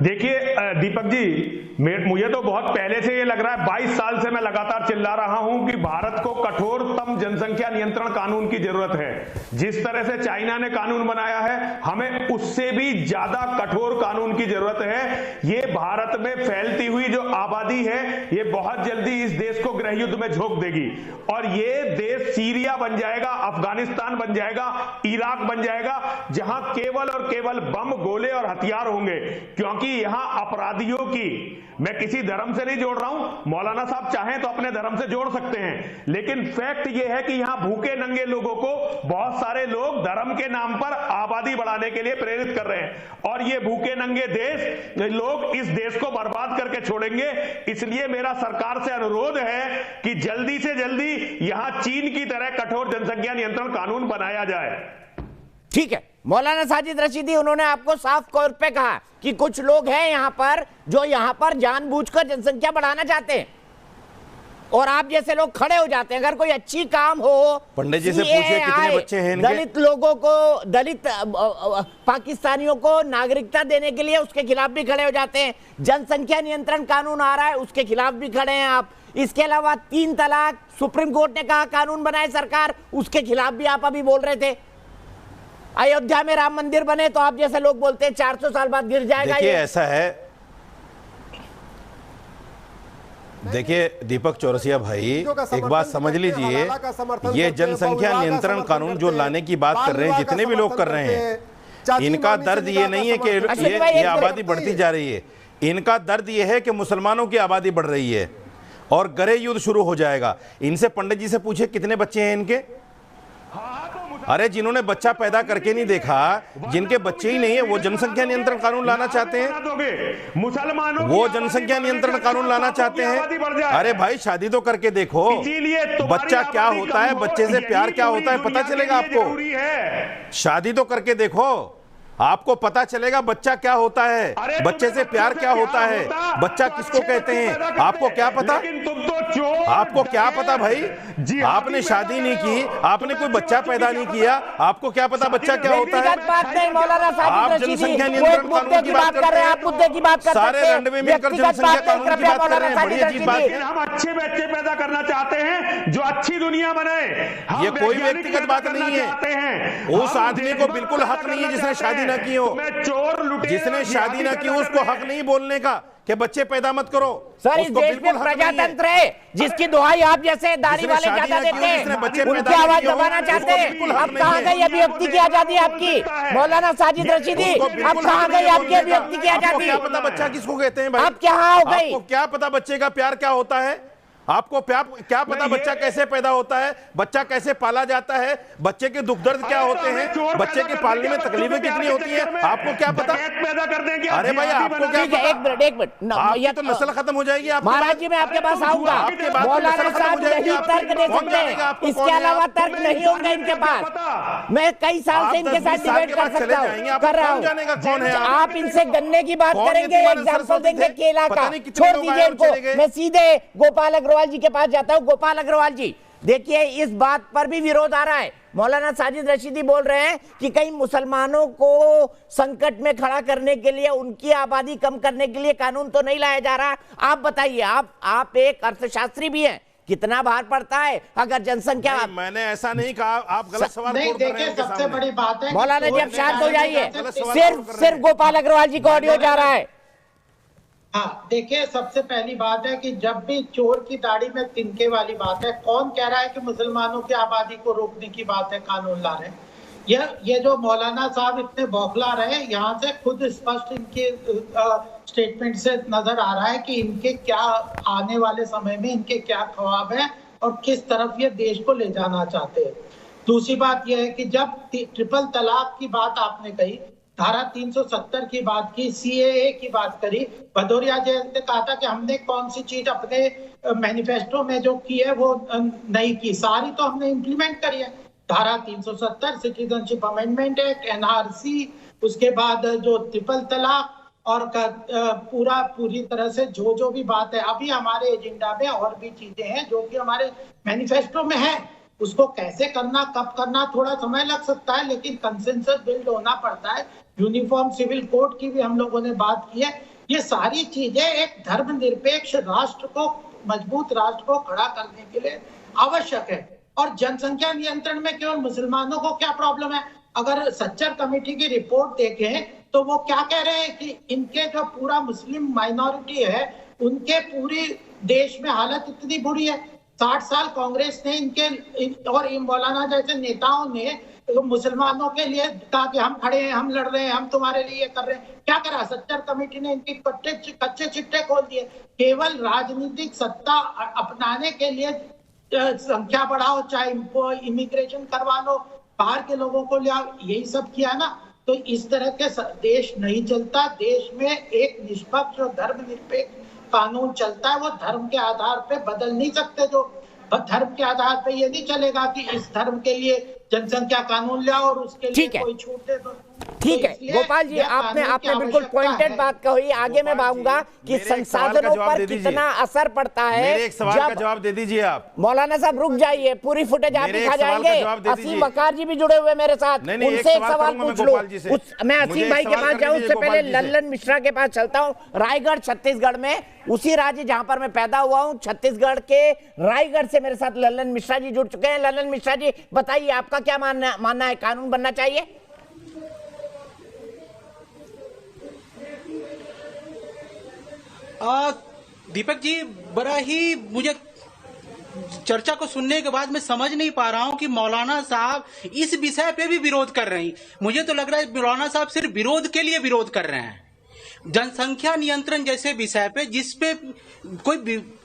देखिए दीपक जी, मुझे तो बहुत पहले से ये लग रहा है, 22 साल से मैं लगातार चिल्ला रहा हूं कि भारत को कठोरतम जनसंख्या नियंत्रण कानून की जरूरत है। जिस तरह से चाइना ने कानून बनाया है, हमें उससे भी ज्यादा कठोर कानून की जरूरत है। ये भारत में फैलती हुई जो आबादी है, ये बहुत जल्दी इस देश को गृह युद्ध में झोंक देगी और ये देश सीरिया बन जाएगा, अफगानिस्तान बन जाएगा, इराक बन जाएगा, जहां केवल और केवल बम, गोले और हथियार होंगे। क्योंकि यहां अपराधियों की, मैं किसी धर्म से नहीं जोड़ रहा हूं, मौलाना साहब चाहें तो अपने धर्म से जोड़ सकते हैं, लेकिन फैक्ट यह है कि यहां भूखे नंगे लोगों को बहुत सारे लोग धर्म के नाम पर आबादी बढ़ाने के लिए प्रेरित कर रहे हैं और ये भूखे नंगे लोग इस देश को बर्बाद करके छोड़ेंगे। इसलिए मेरा सरकार से अनुरोध है कि जल्दी से जल्दी यहां चीन की तरह कठोर जनसंख्या नियंत्रण कानून बनाया जाए। ठीक है, मौलाना साजिद रशीदी, उन्होंने आपको साफ तौर पे कहा कि कुछ लोग हैं यहां पर जो यहां पर जानबूझकर जनसंख्या बढ़ाना चाहते हैं और आप जैसे लोग खड़े हो जाते हैं। अगर कोई अच्छी काम हो, पंडित जी से पूछिए कितने बच्चे हैं इनके? दलित लोगों को, दलित पाकिस्तानियों को नागरिकता देने के लिए उसके खिलाफ भी खड़े हो जाते हैं। जनसंख्या नियंत्रण कानून आ रहा है, उसके खिलाफ भी खड़े हैं आप। इसके अलावा 3 तलाक सुप्रीम कोर्ट ने कहा कानून बनाए सरकार, उसके खिलाफ भी आप अभी बोल रहे थे। अयोध्या में राम मंदिर बने तो आप जैसे लोग बोलते हैं 400 साल बाद गिर जाएगा। देखिए ऐसा है, देखिए दीपक चौरसिया भाई, एक बात समझ लीजिए, ये जनसंख्या नियंत्रण कानून जो लाने की बात कर रहे हैं, जितने भी लोग कर रहे हैं, इनका दर्द ये नहीं है कि ये आबादी बढ़ती जा रही है। इनका दर्द ये है कि मुसलमानों की आबादी बढ़ रही है और गृह युद्ध शुरू हो जाएगा। इनसे पंडित जी से पूछे कितने बच्चे हैं इनके। अरे जिन्होंने बच्चा पैदा करके नहीं देखा, जिनके बच्चे ही नहीं है, वो जनसंख्या नियंत्रण कानून लाना चाहते हैं। मुसलमानों वो जनसंख्या नियंत्रण कानून लाना चाहते हैं। अरे भाई शादी तो करके देखो, बच्चा क्या होता है, बच्चे से प्यार क्या होता है पता चलेगा आपको। शादी तो करके देखो, आपको पता चलेगा बच्चा क्या होता है, बच्चे से प्यार क्या होता है, बच्चा किसको कहते हैं, आपको क्या पता? आपको क्या पता भाई? आपने शादी नहीं की, आपने कोई बच्चा पैदा नहीं किया, आपको क्या पता बच्चा क्या होता है? आप जनसंख्या नियंत्रण कानून की बात कर रहे हैं, आप मुद्दे की बात कर रहे हैं, सारे रंडवे मिलकर जनसंख्या कानून की बात कर रहे हैं। बड़ी अजीब बात है। हम अच्छे बच्चे पैदा करना चाहते हैं जो अच्छी दुनिया बने। ये कोई व्यक्तिगत बात नहीं है। उस आदमी को बिल्कुल हक नहीं है जिसने शादी ना की हो, जिसने शादी ना की हो उसको हक नहीं बोलने का कि बच्चे पैदा मत करो। सर इस देश में प्रजातंत्र है जिसकी दुहाई आप जैसे दाढ़ी वाले ज्यादा देते हैं, उनकी आवाज दबाना चाहते हैं। अब कहाँ गई अभिव्यक्ति की आजादी आपकी? मौलाना साजिद रशीदी, अब कहाँ गई आपकी अभिव्यक्ति की आजादी? क्या पता बच्चा किसको कहते हैं भाई? अब क्या हो गई? आपको क्या पता बच्चे का प्यार क्या होता है? आपको क्या पता बच्चा कैसे पैदा होता है, बच्चा कैसे पाला जाता है, बच्चे के दुख दर्द क्या होते हैं, बच्चे के पालने में तकलीफें कितनी होती है, आपको क्या पता? पैदा कर देंगे। अरे भाई आपको क्या पता? एक मिनट आपकी तो नस्ल खत्म हो जाएगी। महाराज जी मैं आपके पास आऊंगा, मौलाना साहब नहीं तर्क दे सकते, इसके अलावा तर्क नहीं होंगे इनके पास। मैं कई साल से इनके साथ डिबेट कर सकता हूँ, कर रहा हूँ। आप इनसे गन्ने की बात करेंगे, एग्जाम्पल देंगे केला का, छोड़ दीजिए इनको। मैं सीधे गोपाल अग्रवाल जी के पास जाता हूं। गोपाल अग्रवाल जी, देखिए इस बात पर भी विरोध आ रहा है। मौलाना साजिद रशीदी बोल रहे हैं कि कई मुसलमानों को संकट में खड़ा करने के लिए, उनकी आबादी कम करने के लिए कानून तो नहीं लाया जा रहा। आप बताइए, आप एक अर्थशास्त्री भी हैं, कितना भार पड़ता है अगर जनसंख्या? मैंने ऐसा नहीं कहा, आप गलत सवाल नहीं, देखिए सबसे बड़ी बात है मौलाना जी, अब शांत हो जाइए। सिर्फ गोपाल अग्रवाल जी को ऑडियो जा रहा है। हाँ, देखिए सबसे पहली बात है कि जब भी चोर की दाढ़ी में तिनके वाली बात है, कौन कह रहा है कि मुसलमानों की आबादी को रोकने की बात है, कानून ला रहे हैं? ये जो मौलाना साहब इतने बौखला रहे हैं, यहाँ से खुद स्पष्ट इनके स्टेटमेंट से नजर आ रहा है कि इनके क्या आने वाले समय में इनके क्या ख्वाब हैं और किस तरफ ये देश को ले जाना चाहते हैं। दूसरी बात यह है कि जब ट्रिपल तलाक की बात आपने कही, धारा 370 की बात की, सीएए की बात करी, भदौरिया जी ने कहा था कि हमने कौन सी चीज अपने मैनिफेस्टो में जो की है वो नहीं की, सारी तो हमने इम्प्लीमेंट करी है। धारा 370, सिटीजनशिप अमेंडमेंट एक्ट, एनआरसी, उसके बाद जो ट्रिपल तलाक और पूरी तरह से जो भी बात है। अभी हमारे एजेंडा में और भी चीजें हैं जो कि हमारे मैनिफेस्टो में है। उसको कैसे करना, कब करना, थोड़ा समय लग सकता है, लेकिन कंसेंसस बिल्ड होना पड़ता है। यूनिफॉर्म सिविल कोड की भी हम लोगों ने बात की है। ये सारी चीजें एक धर्मनिरपेक्ष राष्ट्र को, मजबूत राष्ट्र को खड़ा करने के लिए आवश्यक है। और जनसंख्या नियंत्रण में केवल मुसलमानों को क्या प्रॉब्लम है? अगर सच्चर कमेटी की रिपोर्ट देखें तो वो क्या कह रहे हैं कि इनके जो पूरा मुस्लिम माइनॉरिटी है, उनके पूरी देश में हालत इतनी बुरी है। 60 साल कांग्रेस ने इनके और मौलाना जैसे नेताओं ने मुसलमानों के लिए कहा कि हम खड़े हैं, हम लड़ रहे हैं, हम तुम्हारे लिए कर रहे हैं। क्या करा? सच्चर कमेटी ने इनकी कच्चे चिट्टे खोल दिए। केवल राजनीतिक सत्ता अपनाने के लिए संख्या बढ़ाओ, चाहे इमिग्रेशन करवा लो, बाहर के लोगों को ले आओ, यही सब किया ना। तो इस तरह के देश नहीं चलता। देश में एक निष्पक्ष और धर्मनिरपेक्ष कानून चलता है, वो धर्म के आधार पे बदल नहीं सकते। जो धर्म के आधार पे ये नहीं चलेगा कि इस धर्म के लिए जनसंख्या कानून लाओ और उसके लिए कोई छूट दे दो। ठीक है गोपाल जी, आपने बिल्कुल पॉइंटेड बात कही। आगे मैं बताऊंगा कि संसाधनों पर कितना असर पड़ता है। मेरे एक सवाल का जवाब दे दीजिए आप। मौलाना साहब रुक जाइए, पूरी फुटेज आप दिखा जाएंगे। असीम बकार जी भी जुड़े हुए मेरे साथ, उनसे एक सवाल पूछ लो। मैं असीम भाई के पास जाऊं उससे पहले लल्लन मिश्रा के पास चलता हूं। रायगढ़ छत्तीसगढ़ में, उसी राज्य जहां पर मैं पैदा हुआ हूं, छत्तीसगढ़ के रायगढ़ से मेरे साथ लल्लन मिश्रा जी जुड़ चुके हैं। लल्लन मिश्रा जी बताइए, आपका क्या मानना है, कानून बनना चाहिए? दीपक जी, बड़ा ही मुझे चर्चा को सुनने के बाद मैं समझ नहीं पा रहा हूं कि मौलाना साहब इस विषय पे भी विरोध कर रहे हैं। मुझे तो लग रहा है मौलाना साहब सिर्फ विरोध के लिए विरोध कर रहे हैं। जनसंख्या नियंत्रण जैसे विषय पे, जिसपे कोई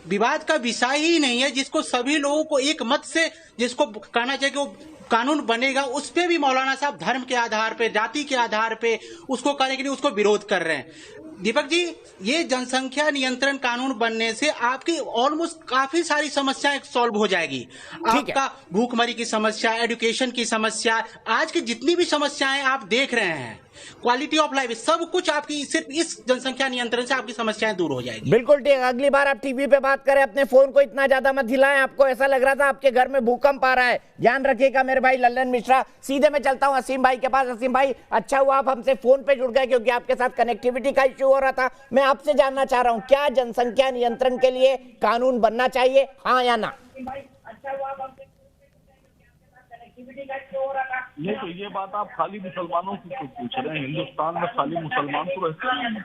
विवाद का विषय ही नहीं है, जिसको सभी लोगों को एक मत से जिसको कहना चाहिए कि वो कानून बनेगा, उस पे भी मौलाना साहब धर्म के आधार पे, जाति के आधार पे उसको करने के लिए उसको विरोध कर रहे हैं। दीपक जी, ये जनसंख्या नियंत्रण कानून बनने से आपकी ऑलमोस्ट काफी सारी समस्याएं सॉल्व हो जाएगी। आपका भूखमरी की समस्या, एजुकेशन की समस्या, आज की जितनी भी समस्याएं आप देख रहे हैं, क्वालिटी ऑफ लाइफ, सब कुछ आपकी सिर्फ इस जनसंख्या नियंत्रण से आपकी समस्याएं दूर हो जाएगी। बिल्कुल ठीक। अगली बार आप टीवी पे बात करें, अपने फोन को इतना ज्यादा मत हिलाएं। आपको ऐसा लग रहा था आपके घर में भूकंप आ रहा है। ध्यान रखिएगा मेरे भाई लल्लन मिश्रा। सीधे मैं चलता हूं असीम भाई के पास। असीम भाई, अच्छा हुआ आप हमसे फोन पे जुड़ गए, क्योंकि आपके साथ कनेक्टिविटी का इश्यू हो रहा था। मैं आपसे जानना चाह रहा हूं, क्या जनसंख्या नियंत्रण के लिए कानून बनना चाहिए, हाँ या ना? नहीं, तो ये बात आप खाली मुसलमानों से पूछ रहे हैं। हिंदुस्तान में खाली मुसलमान तो रहते हैं।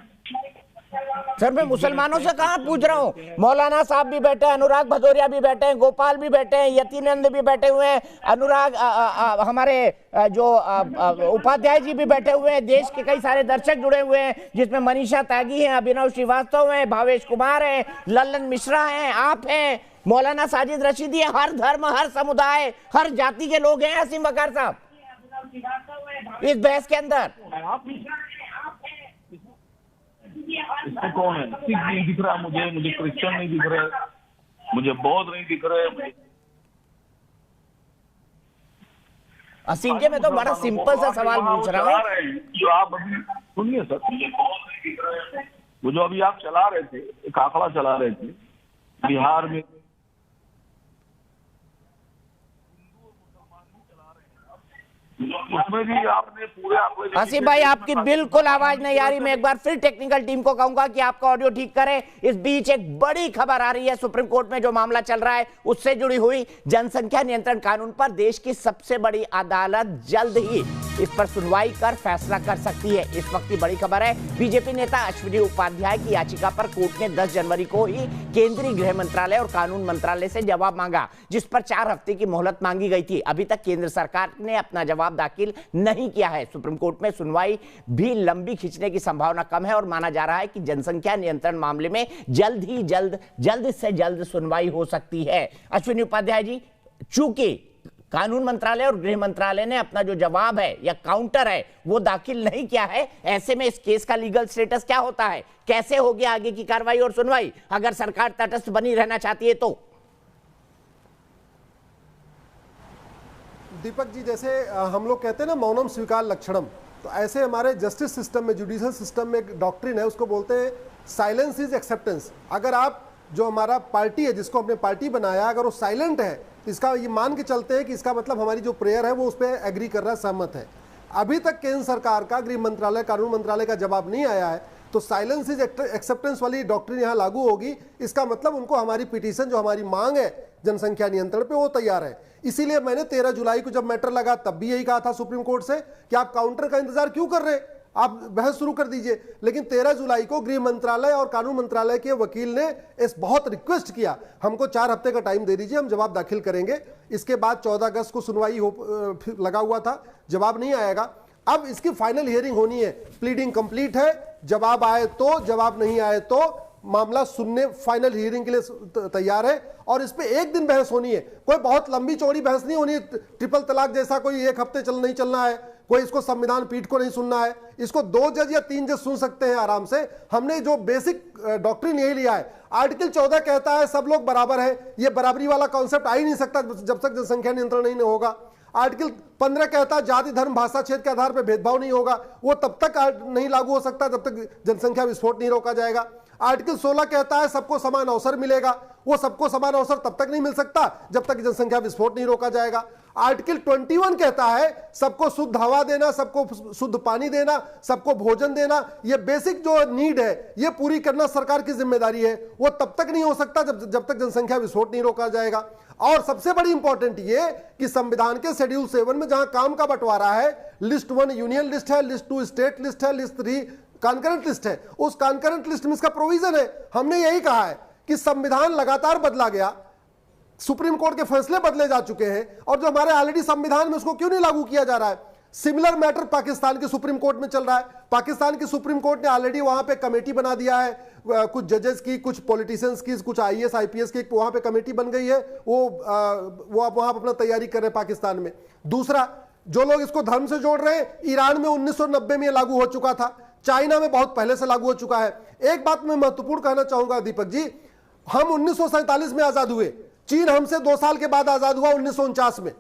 सर मैं मुसलमानों से कहाँ पूछ रहा हूँ, मौलाना साहब भी बैठे हैं, अनुराग भदौरिया भी बैठे हैं, गोपाल भी बैठे हैं, यतीनंद भी बैठे हुए हैं, अनुराग हमारे जो उपाध्याय जी भी बैठे हुए हैं, देश के कई सारे दर्शक जुड़े हुए हैं, जिसमें मनीषा त्यागी हैं, अभिनव श्रीवास्तव हैं, भावेश कुमार हैं, लल्लन मिश्रा हैं, आप हैं। मौलाना साजिद रशीदी है, हर धर्म, हर समुदाय, हर जाति के लोग हैं असीम वकार साहब इस बहस के अंदर। इसमें कौन है? सिख नहीं दिख रहा मुझे क्रिश्चियन नहीं दिख रहे, मुझे बौद्ध नहीं दिख रहे। असीम जी, मैं तो बड़ा सिंपल सा सवाल पूछ रहा हूँ। जो आप अभी सुनिए सर, वो जो अभी आप चला रहे थे, एक आंकड़ा चला रहे थे बिहार में, उसमें भी आपने पूरे आसिफ भाई आपकी बिल्कुल आवाज नहीं आ रही। मैं एक बार फिर टेक्निकल टीम को कहूंगा कि आपका ऑडियो ठीक करें। इस बीच एक बड़ी खबर आ रही है, सुप्रीम कोर्ट में जो मामला चल रहा है उससे जुड़ी हुई। जनसंख्या नियंत्रण कानून पर देश की सबसे बड़ी अदालत जल्द ही इस पर सुनवाई कर फैसला कर सकती है। इस वक्त की बड़ी खबर है, बीजेपी नेता अश्विनी उपाध्याय की याचिका पर कोर्ट ने 10 जनवरी को ही केंद्रीय गृह मंत्रालय और कानून मंत्रालय से जवाब मांगा, जिस पर 4 हफ्ते की मोहलत मांगी गई थी। अभी तक केंद्र सरकार ने अपना जवाब दाखिल नहीं किया है। सुप्रीम कोर्ट में सुनवाई भी लंबी खिंचने की संभावना कम है और माना जा रहा है कि जनसंख्या नियंत्रण मामले में जल्द से जल्द सुनवाई हो सकती है। अश्विनी उपाध्याय जी, चूंकि कानून मंत्रालय और गृह मंत्रालय ने अपना जो जवाब है या काउंटर है वो दाखिल नहीं किया है, ऐसे में इस केस का लीगल स्टेटस क्या होता है? कैसे होगी आगे की कार्रवाई और सुनवाई अगर सरकार तटस्थ बनी रहना चाहती है तो? दीपक जी, जैसे हम लोग कहते हैं ना मौनम स्वीकार लक्षणम, तो ऐसे हमारे जस्टिस सिस्टम में, जुडिशियल सिस्टम में एक डॉक्ट्रिन है, उसको बोलते हैं साइलेंस इज एक्सेप्टेंस। अगर आप जो हमारा पार्टी है जिसको हमने पार्टी बनाया, अगर वो साइलेंट है, इसका ये मान के चलते हैं कि इसका मतलब हमारी जो प्रेयर है वो उस पर एग्री कर रहा, सहमत है। अभी तक केंद्र सरकार का, गृह मंत्रालय, कानून मंत्रालय का जवाब नहीं आया है, तो साइलेंस इज एक्सेप्टेंस वाली डॉक्ट्रिन यहाँ लागू होगी। इसका मतलब उनको हमारी पिटीशन, जो हमारी मांग है जनसंख्या नियंत्रण पे, वो तैयार है। इसीलिए मैंने 13 जुलाई को जब मैटर लगा तब भी यही कहा था सुप्रीम कोर्ट से कि आप काउंटर का इंतजार क्यों कर रहे हैं, आप बहस शुरू कर दीजिए। लेकिन 13 जुलाई को गृह मंत्रालय और कानून मंत्रालय के वकील ने इस बहुत रिक्वेस्ट किया, हमको 4 हफ्ते का टाइम दे दीजिए, हम जवाब दाखिल करेंगे। इसके बाद 14 अगस्त को सुनवाई लगा हुआ था, जवाब नहीं आएगा। अब इसकी फाइनल हियरिंग होनी है, प्लीडिंग कंप्लीट है, जवाब आए तो, जवाब नहीं आए तो मामला सुनने फाइनल हियरिंग के लिए तैयार है। और इस पे एक दिन बहस होनी है, कोई बहुत लंबी चौड़ी बहस नहीं होनी है, ट्रिपल तलाक जैसा कोई 1 हफ्ते नहीं चलना है, कोई इसको संविधान पीठ को नहीं सुनना है, इसको 2 जज या 3 जज सुन सकते हैं आराम से। हमने जो बेसिक डॉक्ट्रिन यही लिया है। आर्टिकल 14 कहता है सब लोग बराबर है, ये बराबरी वाला कॉन्सेप्ट आ ही नहीं सकता जब तक जनसंख्या नियंत्रण नहीं होगा। आर्टिकल 15 कहता है जाति, धर्म, भाषा, क्षेत्र के आधार पर भेदभाव नहीं होगा, वो तब तक नहीं लागू हो सकता जब तक जनसंख्या विस्फोट नहीं रोका जाएगा। आर्टिकल 16 कहता है सबको समान अवसर मिलेगा, वो सबको समान अवसर तब तक नहीं मिल सकता जब तक जनसंख्या विस्फोट नहीं रोका जाएगा। आर्टिकल 21 कहता है सबको शुद्ध हवा देना, सबको शुद्ध पानी देना, सबको भोजन देना, ये बेसिक जो नीड है ये पूरी करना सरकार की जिम्मेदारी है, वो तब तक नहीं हो सकता जब तक जनसंख्या विस्फोट नहीं रोका जाएगा। और सबसे बड़ी इंपॉर्टेंट ये कि संविधान के शेड्यूल 7 में जहां काम का बंटवारा है, लिस्ट 1 यूनियन लिस्ट है, लिस्ट 2 स्टेट लिस्ट है, लिस्ट 3 कॉन्करेंट लिस्ट है, उस कॉन्करेंट लिस्ट में इसका प्रोविजन है। हमने यही कहा है कि संविधान लगातार बदला गया, सुप्रीम कोर्ट के फैसले बदले जा चुके हैं, और जो हमारे ऑलरेडी संविधान में उसको क्यों नहीं लागू किया जा रहा है। सिमिलर मैटर पाकिस्तान के सुप्रीम कोर्ट में चल रहा है। पाकिस्तान की सुप्रीम कोर्ट ने ऑलरेडी वहां पे कमेटी बना दिया है, कुछ जजेस की, कुछ पॉलिटिशियंस की, कुछ IAS IPS की वहां पे कमेटी बन गई है, वो अब वहां अपना तैयारी कर रहे हैं पाकिस्तान में। दूसरा, जो लोग इसको धर्म से जोड़ रहे हैं, ईरान में 1990 में लागू हो चुका था, चाइना में बहुत पहले से लागू हो चुका है। एक बात मैं महत्वपूर्ण कहना चाहूंगा दीपक जी, हम 1947 में आजाद हुए, चीन हमसे 2 साल के बाद आजाद हुआ 1949 में।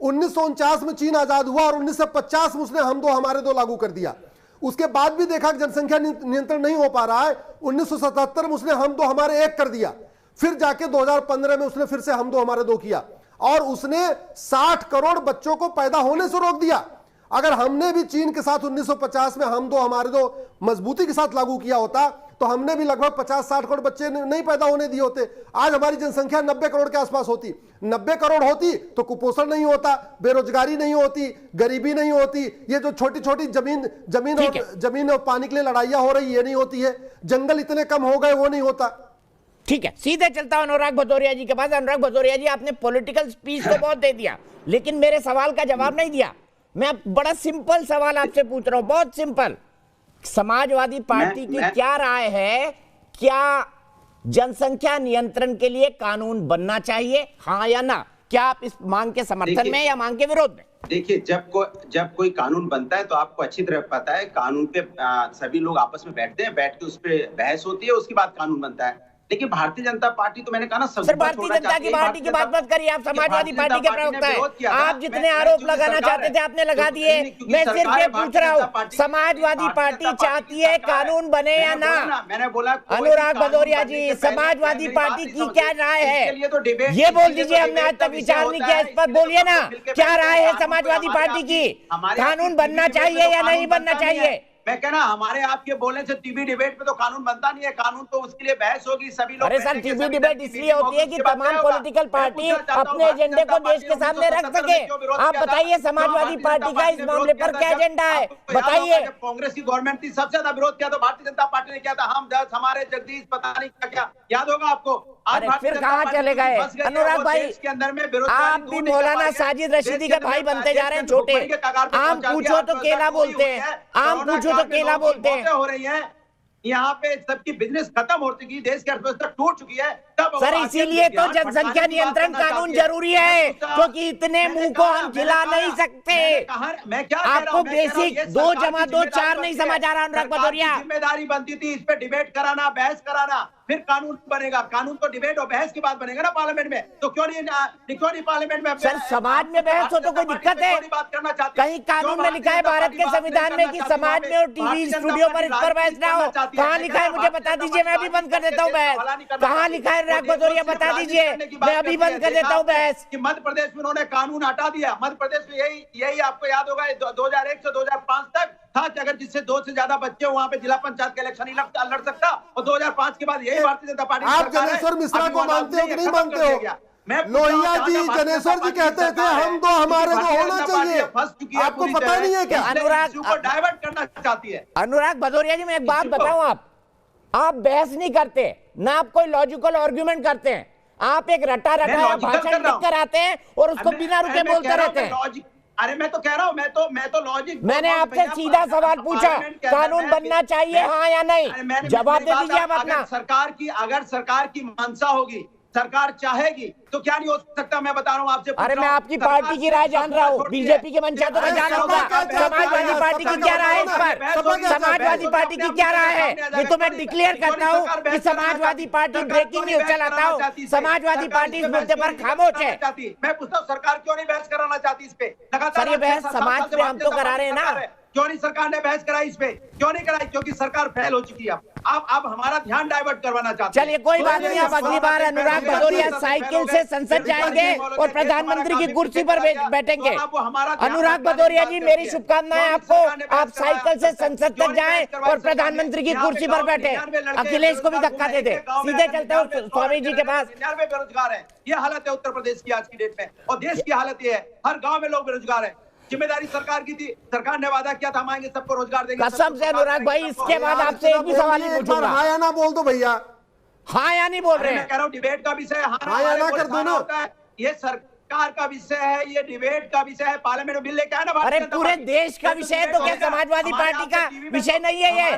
1949 में चीन आजाद हुआ और 1950 में उसने हम दो हमारे दो लागू कर दिया। उसके बाद भी देखा कि जनसंख्या नियंत्रण नहीं हो पा रहा है, 1977 में उसने हम दो हमारे एक कर दिया, फिर जाके 2015 में उसने फिर से हम दो हमारे दो किया, और उसने 60 करोड़ बच्चों को पैदा होने से रोक दिया। अगर हमने भी चीन के साथ 1950 में हम दो हमारे दो मजबूती के साथ लागू किया होता तो हमने भी लगभग 50-60 करोड़ बच्चे नहीं पैदा होने दिए होते। आज हमारी जनसंख्या 90 करोड़ के आसपास होती। 90 करोड़ होती तो कुपोषण नहीं होता, बेरोजगारी नहीं होती, गरीबी नहीं होती, ये जो छोटी छोटी जमीन और पानी के लिए लड़ाइयां हो रही ये नहीं होती है, जंगल इतने कम हो गए वो नहीं होता। ठीक है, सीधे चलता हूं अनुराग भदौरिया जी के पास। अनुराग भदौरिया जी, आपने पॉलिटिकल स्पीच तो बहुत दे दिया, लेकिन मेरे सवाल का जवाब नहीं दिया। मैं बड़ा सिंपल सवाल आपसे पूछ रहा हूं, बहुत सिंपल। समाजवादी पार्टी की क्या राय है, क्या जनसंख्या नियंत्रण के लिए कानून बनना चाहिए, हाँ या ना? क्या आप इस मांग के समर्थन में या मांग के विरोध में? देखिए, जब कोई कानून बनता है तो आपको अच्छी तरह पता है, कानून पे सभी लोग आपस में बैठते हैं, बैठ के उस पे बहस होती है, उसके बाद कानून बनता है। लेकिन भारतीय जनता पार्टी तो मैंने कहा ना, सर भारतीय जनता की पार्टी की बात मत करिए, आप समाजवादी पार्टी के प्रवक्ता हैं। आप जितने आरोप लगाना चाहते थे आपने लगा दिए। मैं सिर्फ ये पूछ रहा हूँ, समाजवादी पार्टी चाहती है कानून बने या ना? मैंने बोला अनुराग भदौरिया जी, समाजवादी पार्टी की क्या राय है ये बोल दीजिए। हमने आज तक विचार नहीं किया इस पर, बोलिए ना क्या राय है समाजवादी पार्टी की? कानून बनना चाहिए या नहीं बनना चाहिए? मैं कहना, हमारे आपके बोलने से टीवी डिबेट पे तो कानून बनता नहीं है। कानून तो उसके लिए बहस होगी, सभी लोग। अरे सर, टीवी डिबेट इसलिए होती है कि तमाम पॉलिटिकल पार्टी अपने एजेंडे को देश के सामने रख सके। आप बताइए समाजवादी पार्टी का इस मामले पर क्या एजेंडा है, बताइए। कांग्रेस की गवर्नमेंट थी, सबसे ज्यादा विरोध किया तो भारतीय जनता पार्टी ने किया था। हम 10, हमारे जगदीश, पता नहीं क्या क्या, याद होगा आपको। अरे फिर कहाँ चले गए अनुराग भाई? आप भी मौलाना साजिद रशीदी के भाई बनते जा रहे हैं छोटे। आम पूछो तो केला बोलते हैं, आम पूछो तो केला बोलते हैं। हो रही है यहाँ पे, सबकी बिजनेस खत्म हो चुकी है, देश की अर्थव्यवस्था टूट चुकी है। सर इसीलिए तो जनसंख्या नियंत्रण कानून जरूरी है, क्योंकि इतने मुंह को हम खिला नहीं सकते। मैं क्या आपको बेसिक 2 + 2 4 नहीं समझ आ रहा अनुराग भदौरिया? जिम्मेदारी बनती थी इस पे डिबेट कराना, बहस कराना, फिर कानून बनेगा। कानून तो डिबेट और बहस के बाद बनेगा ना पार्लियामेंट में। तो क्यों नहीं पार्लियामेंट में? सर समाज में बहस हो तो कोई दिक्कत है? कहीं कानून में लिखा है भारत के संविधान में कि समाज में और टीवी स्टूडियो पर इस पर बहस ना हो? कहाँ लिखा है मुझे बता दीजिए, मैं अभी बंद कर देता हूँ बहस। कहाँ लिखा है अनुराग भदौरिया, बता दीजिए, मैं अभी बंद कर देता हूँ बहस। मध्य प्रदेश में उन्होंने कानून हटा दिया। मध्य प्रदेश में यही आपको याद होगा 2001 से 2005 तक था कि अगर जिससे 2 से ज्यादा बच्चे वहां पे जिला पंचायत का इलेक्शन नहीं लड़ सकता। और 2005 के बाद यही भारतीय जनता पार्टी। आप जनेश्वर मिश्रा को मानते हो कि नहीं मानते हो? लोहिया जी, जनेश्वर जी कहते थे हम तो हमारे को होना चाहिए, आपको पता नहीं है क्या? अनुराग को डाइवर्ट करना चाहती है। अनुराग भदौरिया जी, मैं एक बात बताऊं, आप बहस नहीं करते ना, आप कोई लॉजिकल आर्गुमेंट करते हैं। आप एक रटा भाषण लिख कर आते हैं और उसको बिना रुके बोलते रहते हैं। अरे मैं तो कह रहा हूँ, मैं तो लॉजिक। मैंने आपसे सीधा सवाल पूछा, कानून बनना चाहिए हाँ या नहीं? जवाब दे दीजिए आप अपना। अगर सरकार की मंशा होगी, सरकार चाहेगी तो क्या नहीं हो सकता, मैं बता रहा हूँ आपसे। अरे मैं आपकी पार्टी की राय जान रहा हूँ, बीजेपी की मंशा तो मैं जान होगा। समाजवादी पार्टी की क्या राय है इस पर? समाजवादी पार्टी की क्या राय है? ये तो मैं डिक्लेयर करता हूँ कि समाजवादी पार्टी ब्रेकिंग न्यूज चलाता हूँ। समाजवादी पार्टी इस मुद्दे पर खामोश है। मैं पूछता हूँ, सरकार क्यों नहीं बहस कराना चाहती इस पे? सर ये बहस समाज पे हम तो करा रहे हैं ना। क्यों नहीं सरकार ने बहस कराई इस पे? क्यों नहीं कराई? क्योंकि सरकार फेल हो चुकी है। आप हमारा ध्यान डाइवर्ट करवाना चाहते हैं। चलिए कोई बात नहीं, आप अगली बार अनुराग भदौरिया साइकिल से संसद जाएंगे और प्रधानमंत्री की कुर्सी पर बैठेंगे। अनुराग भदौरिया जी, मेरी शुभकामनाएं आपको। आप साइकिल से संसद तक जाएं और प्रधानमंत्री की कुर्सी पर बैठे। अखिलेश को भी धक्का दे दे, सीधे चलते हो स्वामी जी के पास। 99 बेरोजगार है, ये हालत है उत्तर प्रदेश की आज की डेट में। और देश की हालत ये है, हर गाँव में लोग बेरोजगार है। जिम्मेदारी सरकार की थी, सरकार ने वादा किया था हम आएंगे सबको रोजगार देंगे। कसम से अनुराग भाई, इसके बाद आपसे एक भी सवाल नहीं पूछूंगा। हाँ या ना बोल दो भैया। हाँ या नहीं बोल रहे हैं? मैं कह रहा हूँ डिबेट का विषय हाँ या ना कर दो ना। ये सरकार का विषय है, ये डिबेट का विषय है, पार्लियामेंट में बिल लेके आए ना। अरे पूरे देश का विषय है तो क्या समाजवादी पार्टी का विषय नहीं है ये?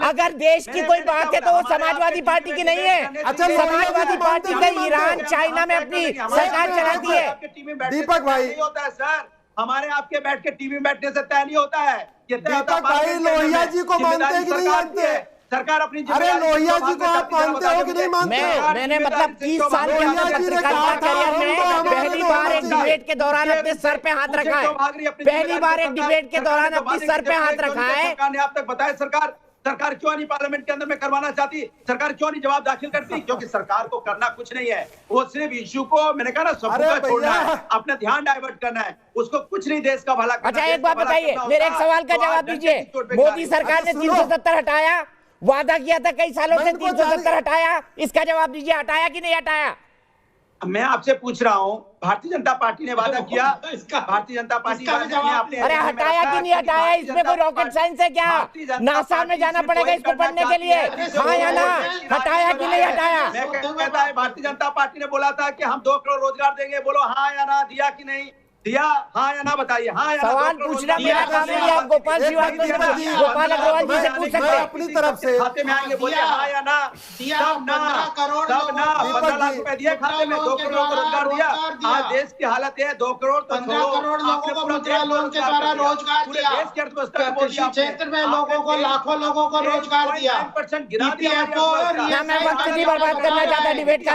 अगर देश की कोई बात है तो वो समाजवादी पार्टी की नहीं है। समाजवादी पार्टी का ईरान, चाइना में अपनी सरकार चलाती है। दीपक भाई, होता है सर, हमारे आपके बैठ के टीवी में बैठने से तय नहीं होता है। दीपक भाई, लोहिया जी को मानते हैं कि नहीं मानते? सरकार अपनी। अरे लोहिया जी को आप मानते हो कि नहीं मानते? मैंने मतलब 30 साल के अपने पत्रकारिता करियर में पहली बार एक डिबेट के दौरान अपने सर पे हाथ रखा है। पहली बार एक डिबेट के दौरान अपने सर पे हाथ रखा है। सरकार ने आप तक बताया, सरकार क्यों नहीं पार्लियामेंट के अंदर में करवाना चाहती? सरकार क्यों नहीं जवाब दाखिल करती? क्योंकि सरकार को करना कुछ नहीं है, वो सिर्फ इश्यू को, मैंने कहा ना, सबको छोड़ना है, अपना ध्यान डाइवर्ट करना है, उसको कुछ नहीं देश का भला करना। अच्छा एक बात बताइए, मेरे एक सवाल का जवाब दीजिए। मोदी सरकार ने 370 हटाया, वादा किया था कई सालों से 370 हटाया, इसका जवाब दीजिए, हटाया कि नहीं हटाया? मैं आपसे पूछ रहा हूँ, भारतीय जनता पार्टी ने वादा किया, भारतीय जनता पार्टी अरे हटाया कि नहीं हटाया? इसमें कोई रॉकेट साइंस है क्या? नासा में जाना पड़ेगा इसको पढ़ने के लिए? हाँ या ना? हटाया कि नहीं हटाया? मैं कहता है भारतीय जनता पार्टी ने बोला था कि हम 2 करोड़ रोजगार देंगे, बोलो हाँ या ना, दिया कि नहीं? दिया, हाँ या ना बताइए, हाँ या ना? सवाल पूछना मेरा काम नहीं है, आप गोपाल श्रीवास्तव से गोपाल अग्रवाल जी से पूछ सकते हैं। अपनी तरफ से खाते में आएंगे, बोलिए हाँ या ना? तब ना 15 लाख रुपए दिए खाते में, 2 करोड़ को रोजगार दिया। आज देश की हालत है 2 करोड़ तो 15 करोड़ लोगों को मुद्रा लोन के द्वारा रोजगार दिया। देश की अर्थव्यवस्था कृषि क्षेत्र में लोगों को, लाखों लोगों को रोजगार दिया। मैं वक्त नहीं बर्बाद करना चाहता डिबेट का।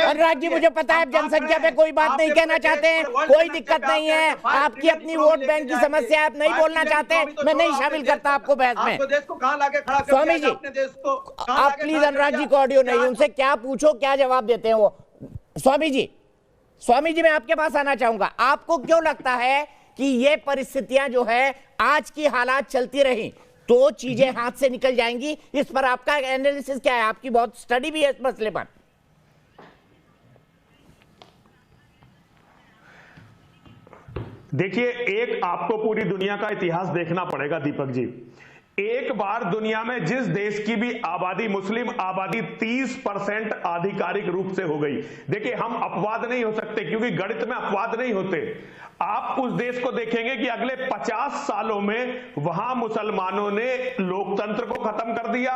अनुराग जी मुझे पता है जनसंख्या पे कोई बात नहीं कहना चाहते हैं, कोई दिक्कत नहीं है, आपकी अपनी वोट बैंक की समस्या, आप नहीं बोलना चाहते, मैं नहीं शामिल करता आपको बहस में। स्वामी जी आप प्लीज अनुराग जी को ऑडियो नहीं, उनसे क्या पूछो क्या जवाब देते हैं वो। स्वामी जी मैं आपके पास आना चाहूंगा, आपको क्यों लगता है कि ये परिस्थितियां जो है आज की हालात चलती रही तो चीजें हाथ से निकल जाएंगी? इस पर आपका एनालिसिस क्या है? आपकी बहुत स्टडी भी है इस मसले पर। देखिए, एक आपको पूरी दुनिया का इतिहास देखना पड़ेगा दीपक जी। एक बार दुनिया में जिस देश की भी आबादी, मुस्लिम आबादी 30% आधिकारिक रूप से हो गई। देखिए, हम अपवाद नहीं हो सकते क्योंकि गणित में अपवाद नहीं होते। आप उस देश को देखेंगे कि अगले 50 सालों में वहां मुसलमानों ने लोकतंत्र को खत्म कर दिया,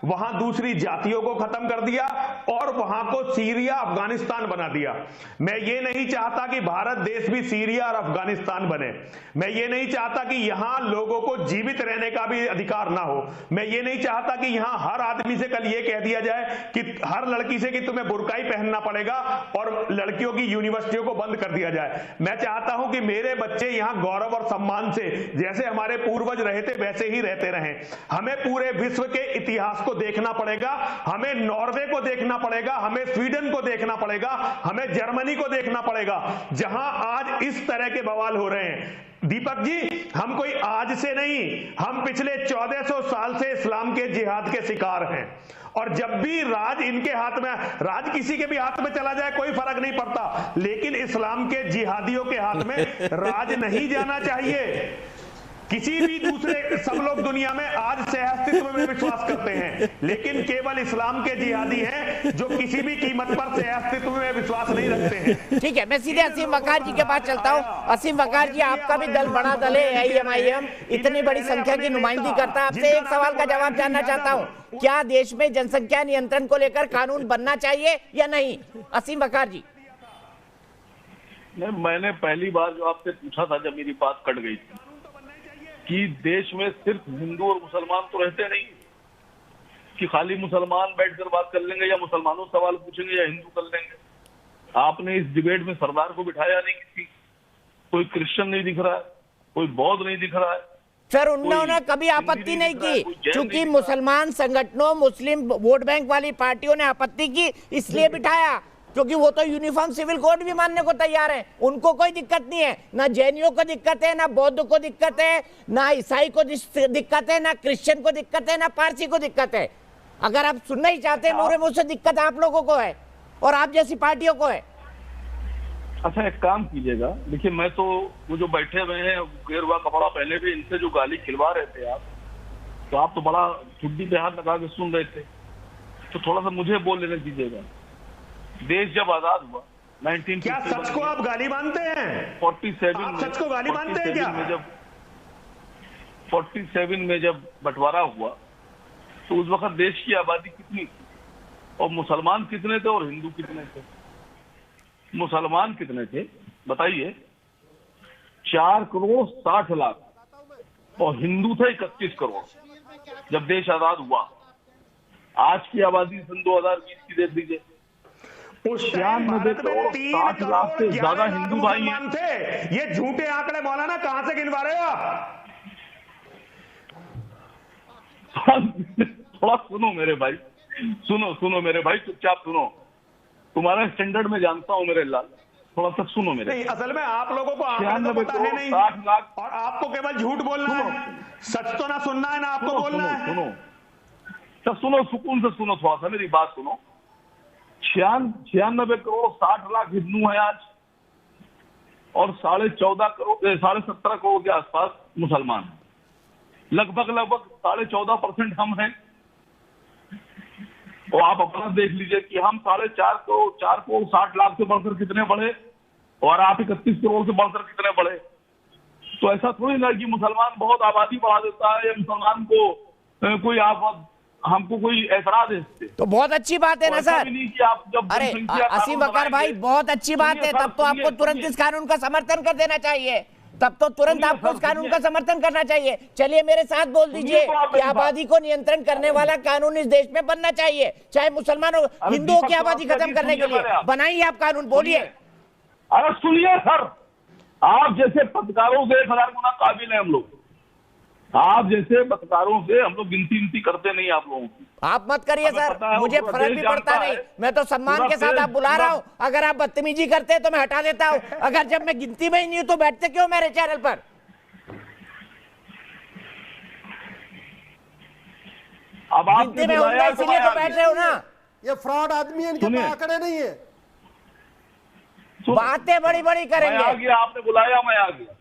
वहां दूसरी जातियों को खत्म कर दिया और वहां को सीरिया, अफगानिस्तान बना दिया। मैं ये नहीं चाहता कि भारत देश भी सीरिया और अफगानिस्तान बने। मैं ये नहीं चाहता कि यहां लोगों को जीवित रहने का भी अधिकार ना हो। मैं ये नहीं चाहता कि यहां हर आदमी से कल ये कह दिया जाए कि हर लड़की से कि तुम्हें बुर्का ही पहनना पड़ेगा और लड़कियों की यूनिवर्सिटियों को बंद कर दिया जाए। मैं चाहता हूं कि मेरे बच्चे यहां गौरव और सम्मान से, जैसे हमारे पूर्वज रहे थे वैसे ही रहते रहें। हमें पूरे विश्व के इतिहास को देखना पड़ेगा, हमें नॉर्वे को देखना पड़ेगा, हमें स्वीडन को देखना पड़ेगा, हमें जर्मनी को देखना पड़ेगा, जहां आज इस तरह के बवाल हो रहे हैं। दीपक जी, हम कोई आज से नहीं, हम पिछले 1400 साल से इस्लाम के जिहाद के शिकार हैं और जब भी राज इनके हाथ में, राज किसी के भी हाथ में चला जाए कोई फर्क नहीं पड़ता, लेकिन इस्लाम के जिहादियों के हाथ में राज नहीं जाना चाहिए। किसी भी दूसरे, सब लोग दुनिया में आज सहअस्तित्व में विश्वास करते हैं, लेकिन केवल इस्लाम के जिहादी हैं जो किसी भी कीमत पर सहअस्तित्व में विश्वास नहीं रखते हैं। ठीक है, मैं सीधे असीम वकार जी के पास चलता हूं। असीम वकार जी, आपका भी दल बड़ा दल है, AIM इतनी बड़ी संख्या की नुमाइंदगी करता है। आपसे एक सवाल का जवाब जानना चाहता हूं, क्या देश में जनसंख्या नियंत्रण को लेकर कानून बनना चाहिए या नहीं? असीम वकार जी। नहीं, मैंने पहली बार जो आपसे पूछा था जब मेरी बात कट गई थी कि देश में सिर्फ हिंदू और मुसलमान तो रहते नहीं, कि खाली मुसलमान बैठकर बात कर लेंगे या मुसलमानों सवाल पूछेंगे या हिंदू कर लेंगे। आपने इस डिबेट में सरदार को बिठाया नहीं, किसी कोई क्रिश्चियन नहीं दिख रहा है, कोई बौद्ध नहीं दिख रहा है। फिर उन्होंने कभी आपत्ति नहीं की, चूंकि मुसलमान संगठनों, मुस्लिम वोट बैंक वाली पार्टियों ने आपत्ति की इसलिए बिठाया, क्योंकि वो तो यूनिफॉर्म सिविल कोड भी मानने को तैयार है, उनको कोई दिक्कत नहीं है। ना जैनियों को दिक्कत है, ना बौद्ध को दिक्कत है, ना ईसाई को दिक्कत है, ना क्रिश्चियन को दिक्कत है, ना पारसी को दिक्कत है। अगर आप सुनना ही चाहते हैं मोरे मुझसे, दिक्कत आप लोगों को है और आप जैसी पार्टियों को है। अच्छा, एक काम कीजिएगा, देखिए मैं तो वो जो बैठे हुए हैं गेरुआ कपड़ा पहले भी, इनसे जो गाली खिलवा रहे थे आप, तो आप तो बड़ा ठुड्डी पे हाथ लगा के सुन रहे थे, तो थोड़ा सा मुझे बोल लेने दीजिएगा। देश जब आजाद हुआ 1950, क्या सच को आप गाली मानते हैं? 47 आप सच को गाली मानते हैं क्या? 47 में जब बंटवारा हुआ तो उस वक्त देश की आबादी कितनी थी और मुसलमान कितने थे और हिंदू कितने थे? मुसलमान कितने थे बताइए? 4 करोड़ 60 लाख और हिंदू थे 31 करोड़ जब देश आजाद हुआ। आज की आबादी सन 2020 की देख लीजिए, 96 करोड़ 60 लाख से ज्यादा हिंदू भाई हैं। ये झूठे आंकड़े मौलाना कहां से गिनवा रहे हो आप? थोड़ा सुनो मेरे भाई, सुनो मेरे भाई, चुपचाप सुनो। तुम्हारा स्टैंडर्ड में जानता हूं मेरे लाल, थोड़ा सा सुनो मेरे। नहीं, असल में आप लोगों को आंकड़े तो पता है नहीं, 60 लाख और आपको केवल झूठ बोलना है, सच तो ना सुनना है ना आपको बोलना है। सुनो, सुकून से सुनो, थोड़ा सा मेरी बात सुनो। 96 करोड़ 60 लाख हिंदू हैं आज और 17.5 करोड़ के आसपास मुसलमान हैं। लगभग 14.5% हम हैं। और आप अपना देख लीजिए कि हम 4.5 करोड़ 4 करोड़ 60 लाख से बढ़कर कितने बढ़े? और आप 31 करोड़ से बढ़कर कितने बढ़े। तो ऐसा थोड़ी ना कि मुसलमान बहुत आबादी बढ़ा देता है या मुसलमान को कोई आप हमको कोई ऐतराज है। तो बहुत अच्छी बात है ना सर। कि आप जब अरे असीम वकार भाई, बहुत अच्छी बात है। तब तो आपको तुरंत इस कानून का समर्थन कर देना चाहिए। तब तो तुरंत आपको इस कानून का समर्थन करना चाहिए। चलिए मेरे साथ बोल दीजिए कि आबादी को नियंत्रण करने वाला कानून इस देश में बनना चाहिए, चाहे मुसलमानों हिंदुओं की आबादी खत्म करने के लिए। बनाइए आप कानून, बोलिए। अरे सुनिए सर, आप जैसे पत्रकारों से 1000 गुना काबिल है हम लोग। आप जैसे पत्रकारों से हम लोग गिनती करते नहीं आप लोगों की। आप मत करिए सर, मुझे फर्क भी पड़ता नहीं। मैं तो सम्मान के साथ आप बुला रहा हूँ। अगर आप बदतमीजी करते हैं तो मैं हटा देता हूँ। अगर जब मैं गिनती में ही नहीं हूँ तो बैठते क्यों मेरे चैनल पर? अब आप गिनती में होगा इसीलिए तो बैठ रहे हो ना। ये फ्रॉड आदमी है, इनके पास आंकड़े नहीं है। बातें बड़ी बड़ी करेंगे। आ गया, आपने बुलाया, मैं आ गया।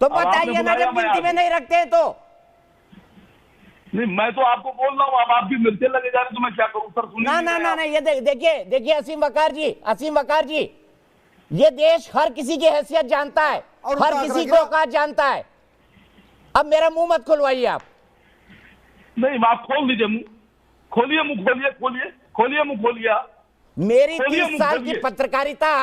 तो बताइए ना, जब गिनती में नहीं रखते हैं तो। नहीं, मैं तो आपको बोल रहा हूँ, अब आप भी मिलते लगे जा रहे तो मैं क्या करूँ सर? ना ना ना ना, ये देखिए असीम वकार जी, ये देश हर किसी की हैसियत जानता है, हर किसी को औकात जानता है। अब मेरा मुंह मत खुलवाइए आप। नहीं, आप खोल दीजिए मुंह, खोलिए मुंह, खोलिए मुंह, खोलिए। मेरी 30 साल की पत्रकारिता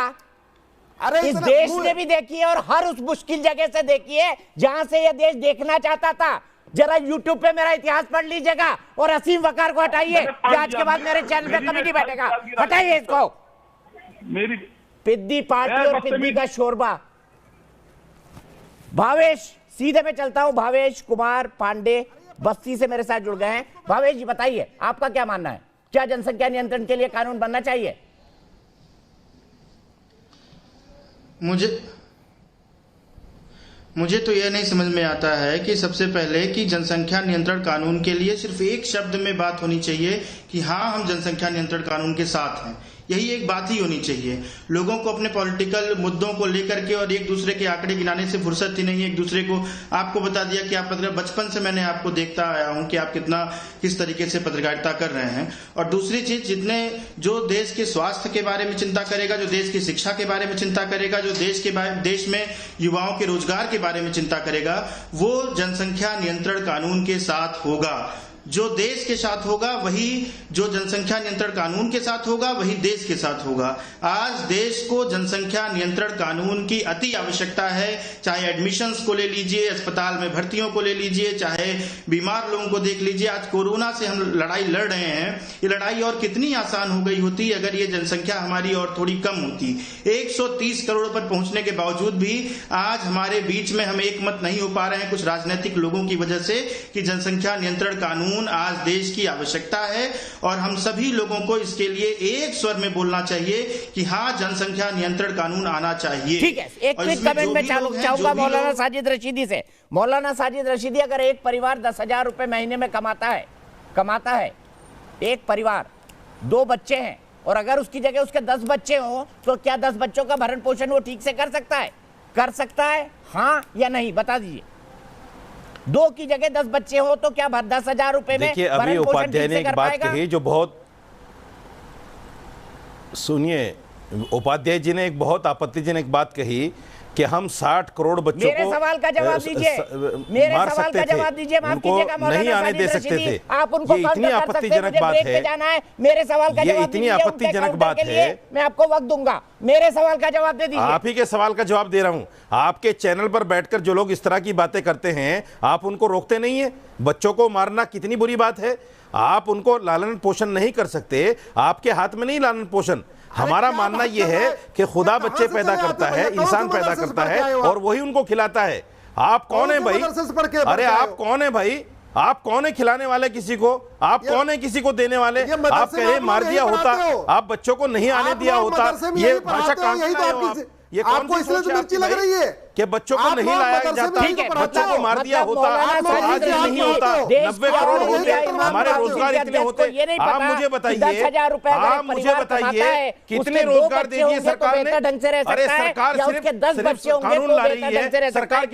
इस देश ने भी देखी है और हर उस मुश्किल जगह से देखी है जहां से यह देश देखना चाहता था। जरा YouTube पे मेरा इतिहास पढ़ लीजिएगा और असीम वकार को हटाइए। आज के बाद मेरे चैनल पे कमेटी बैठेगा, हटाइए इसको। मेरी पिद्दी पार्टी और पिद्दी का शोरबा। भावेश, सीधे में चलता हूं। भावेश कुमार पांडे बस्ती से मेरे साथ जुड़ गए हैं। भावेश जी बताइए, आपका क्या मानना है? क्या जनसंख्या नियंत्रण के लिए कानून बनना चाहिए? मुझे तो यह नहीं समझ में आता है कि सबसे पहले कि जनसंख्या नियंत्रण कानून के लिए सिर्फ एक शब्द में बात होनी चाहिए कि हाँ, हम जनसंख्या नियंत्रण कानून के साथ हैं। यही एक बात ही होनी चाहिए। लोगों को अपने पॉलिटिकल मुद्दों को लेकर के और एक दूसरे के आंकड़े गिनाने से फुर्सत ही नहीं है। एक दूसरे को आपको बता दिया कि आप बचपन से मैंने आपको देखता आया हूं कि आप किस तरीके से पत्रकारिता कर रहे हैं। और दूसरी चीज, जितने जो देश के स्वास्थ्य के बारे में चिंता करेगा, जो देश की शिक्षा के बारे में चिंता करेगा, जो देश में युवाओं के रोजगार के बारे में चिंता करेगा, वो जनसंख्या नियंत्रण कानून के साथ होगा। जो देश के साथ होगा वही, जो जनसंख्या नियंत्रण कानून के साथ होगा वही देश के साथ होगा। आज देश को जनसंख्या नियंत्रण कानून की अति आवश्यकता है। चाहे एडमिशंस को ले लीजिए, अस्पताल में भर्तियों को ले लीजिए, चाहे बीमार लोगों को देख लीजिए। आज कोरोना से हम लड़ाई लड़ रहे हैं। ये लड़ाई और कितनी आसान हो गई होती अगर ये जनसंख्या हमारी और थोड़ी कम होती। 130 करोड़ पर पहुंचने के बावजूद भी आज हमारे बीच में हम एक मत नहीं हो पा रहे हैं कुछ राजनीतिक लोगों की वजह से कि जनसंख्या नियंत्रण कानून आज देश की आवश्यकता है। और हम सभी लोगों को इसके लिए एक स्वर में बोलना चाहिए कि हाँ, जनसंख्या नियंत्रण कानून आना चाहिए। ठीक है, एक क्विक कमेंट में चाहूंगा मौलाना साजिद रशीदी से। मौलाना साजिद रशीदी, अगर एक परिवार 10,000 रुपए महीने में कमाता है, एक परिवार 2 बच्चे हैं, और अगर उसकी जगह उसके 10 बच्चे हो तो क्या 10 बच्चों का भरण पोषण वो ठीक से कर सकता है? हाँ या नहीं, बता दीजिए। 2 की जगह 10 बच्चे हो तो क्या 10,000 रुपए में? देखिए, अभी उपाध्याय ने एक बात कही जो बहुत, सुनिए, उपाध्याय जी ने एक बहुत आपत्तिजनक बात कही कि हम 60 करोड़ बच्चों मेरे को सवाल का जवाब दीजिए। मेरे सवाल का जवाब दीजिए। माफ कीजिएगा मौलाना, नहीं आने दे सकते थे। आप उनको ये इतनी आपत्तिजनक बात है। मेरे सवाल का जवाब इतनी आपत्तिजनक बात है, मैं आपको वक्त दूंगा। मेरे सवाल का जवाब दे दीजिए। आप ही के सवाल का जवाब दे रहा हूं। आपके चैनल पर बैठकर जो लोग इस तरह की बातें करते हैं, आप उनको रोकते नहीं है। बच्चों को मारना कितनी बुरी बात है। आप उनको लालन पोषण नहीं कर सकते, आपके हाथ में नहीं लालन पोषण। हमारा मानना यह है कि खुदा बच्चे पैदा करता है, इंसान पैदा करता है और वही उनको खिलाता है। आप कौन है भाई? अरे आप कौन है भाई? आप कौन है खिलाने वाले किसी को? आप कौन है किसी को देने वाले? आप कहे मार दिया होता, आप बच्चों को नहीं आने दिया होता, ये भाषा कहां? ये आपको इसलिए तो मिर्ची लग रही है कि बच्चों को नहीं लाया जाता, बच्चों को मार दिया होता, आज नहीं होता। 90 करोड़ हो गए, हमारे रोजगार इतने होते। आप मुझे बताइए, आप मुझे बताइए कितने रोजगार देगी सरकार ने? अरे सरकार सिर्फ कानून ला रही है, सरकार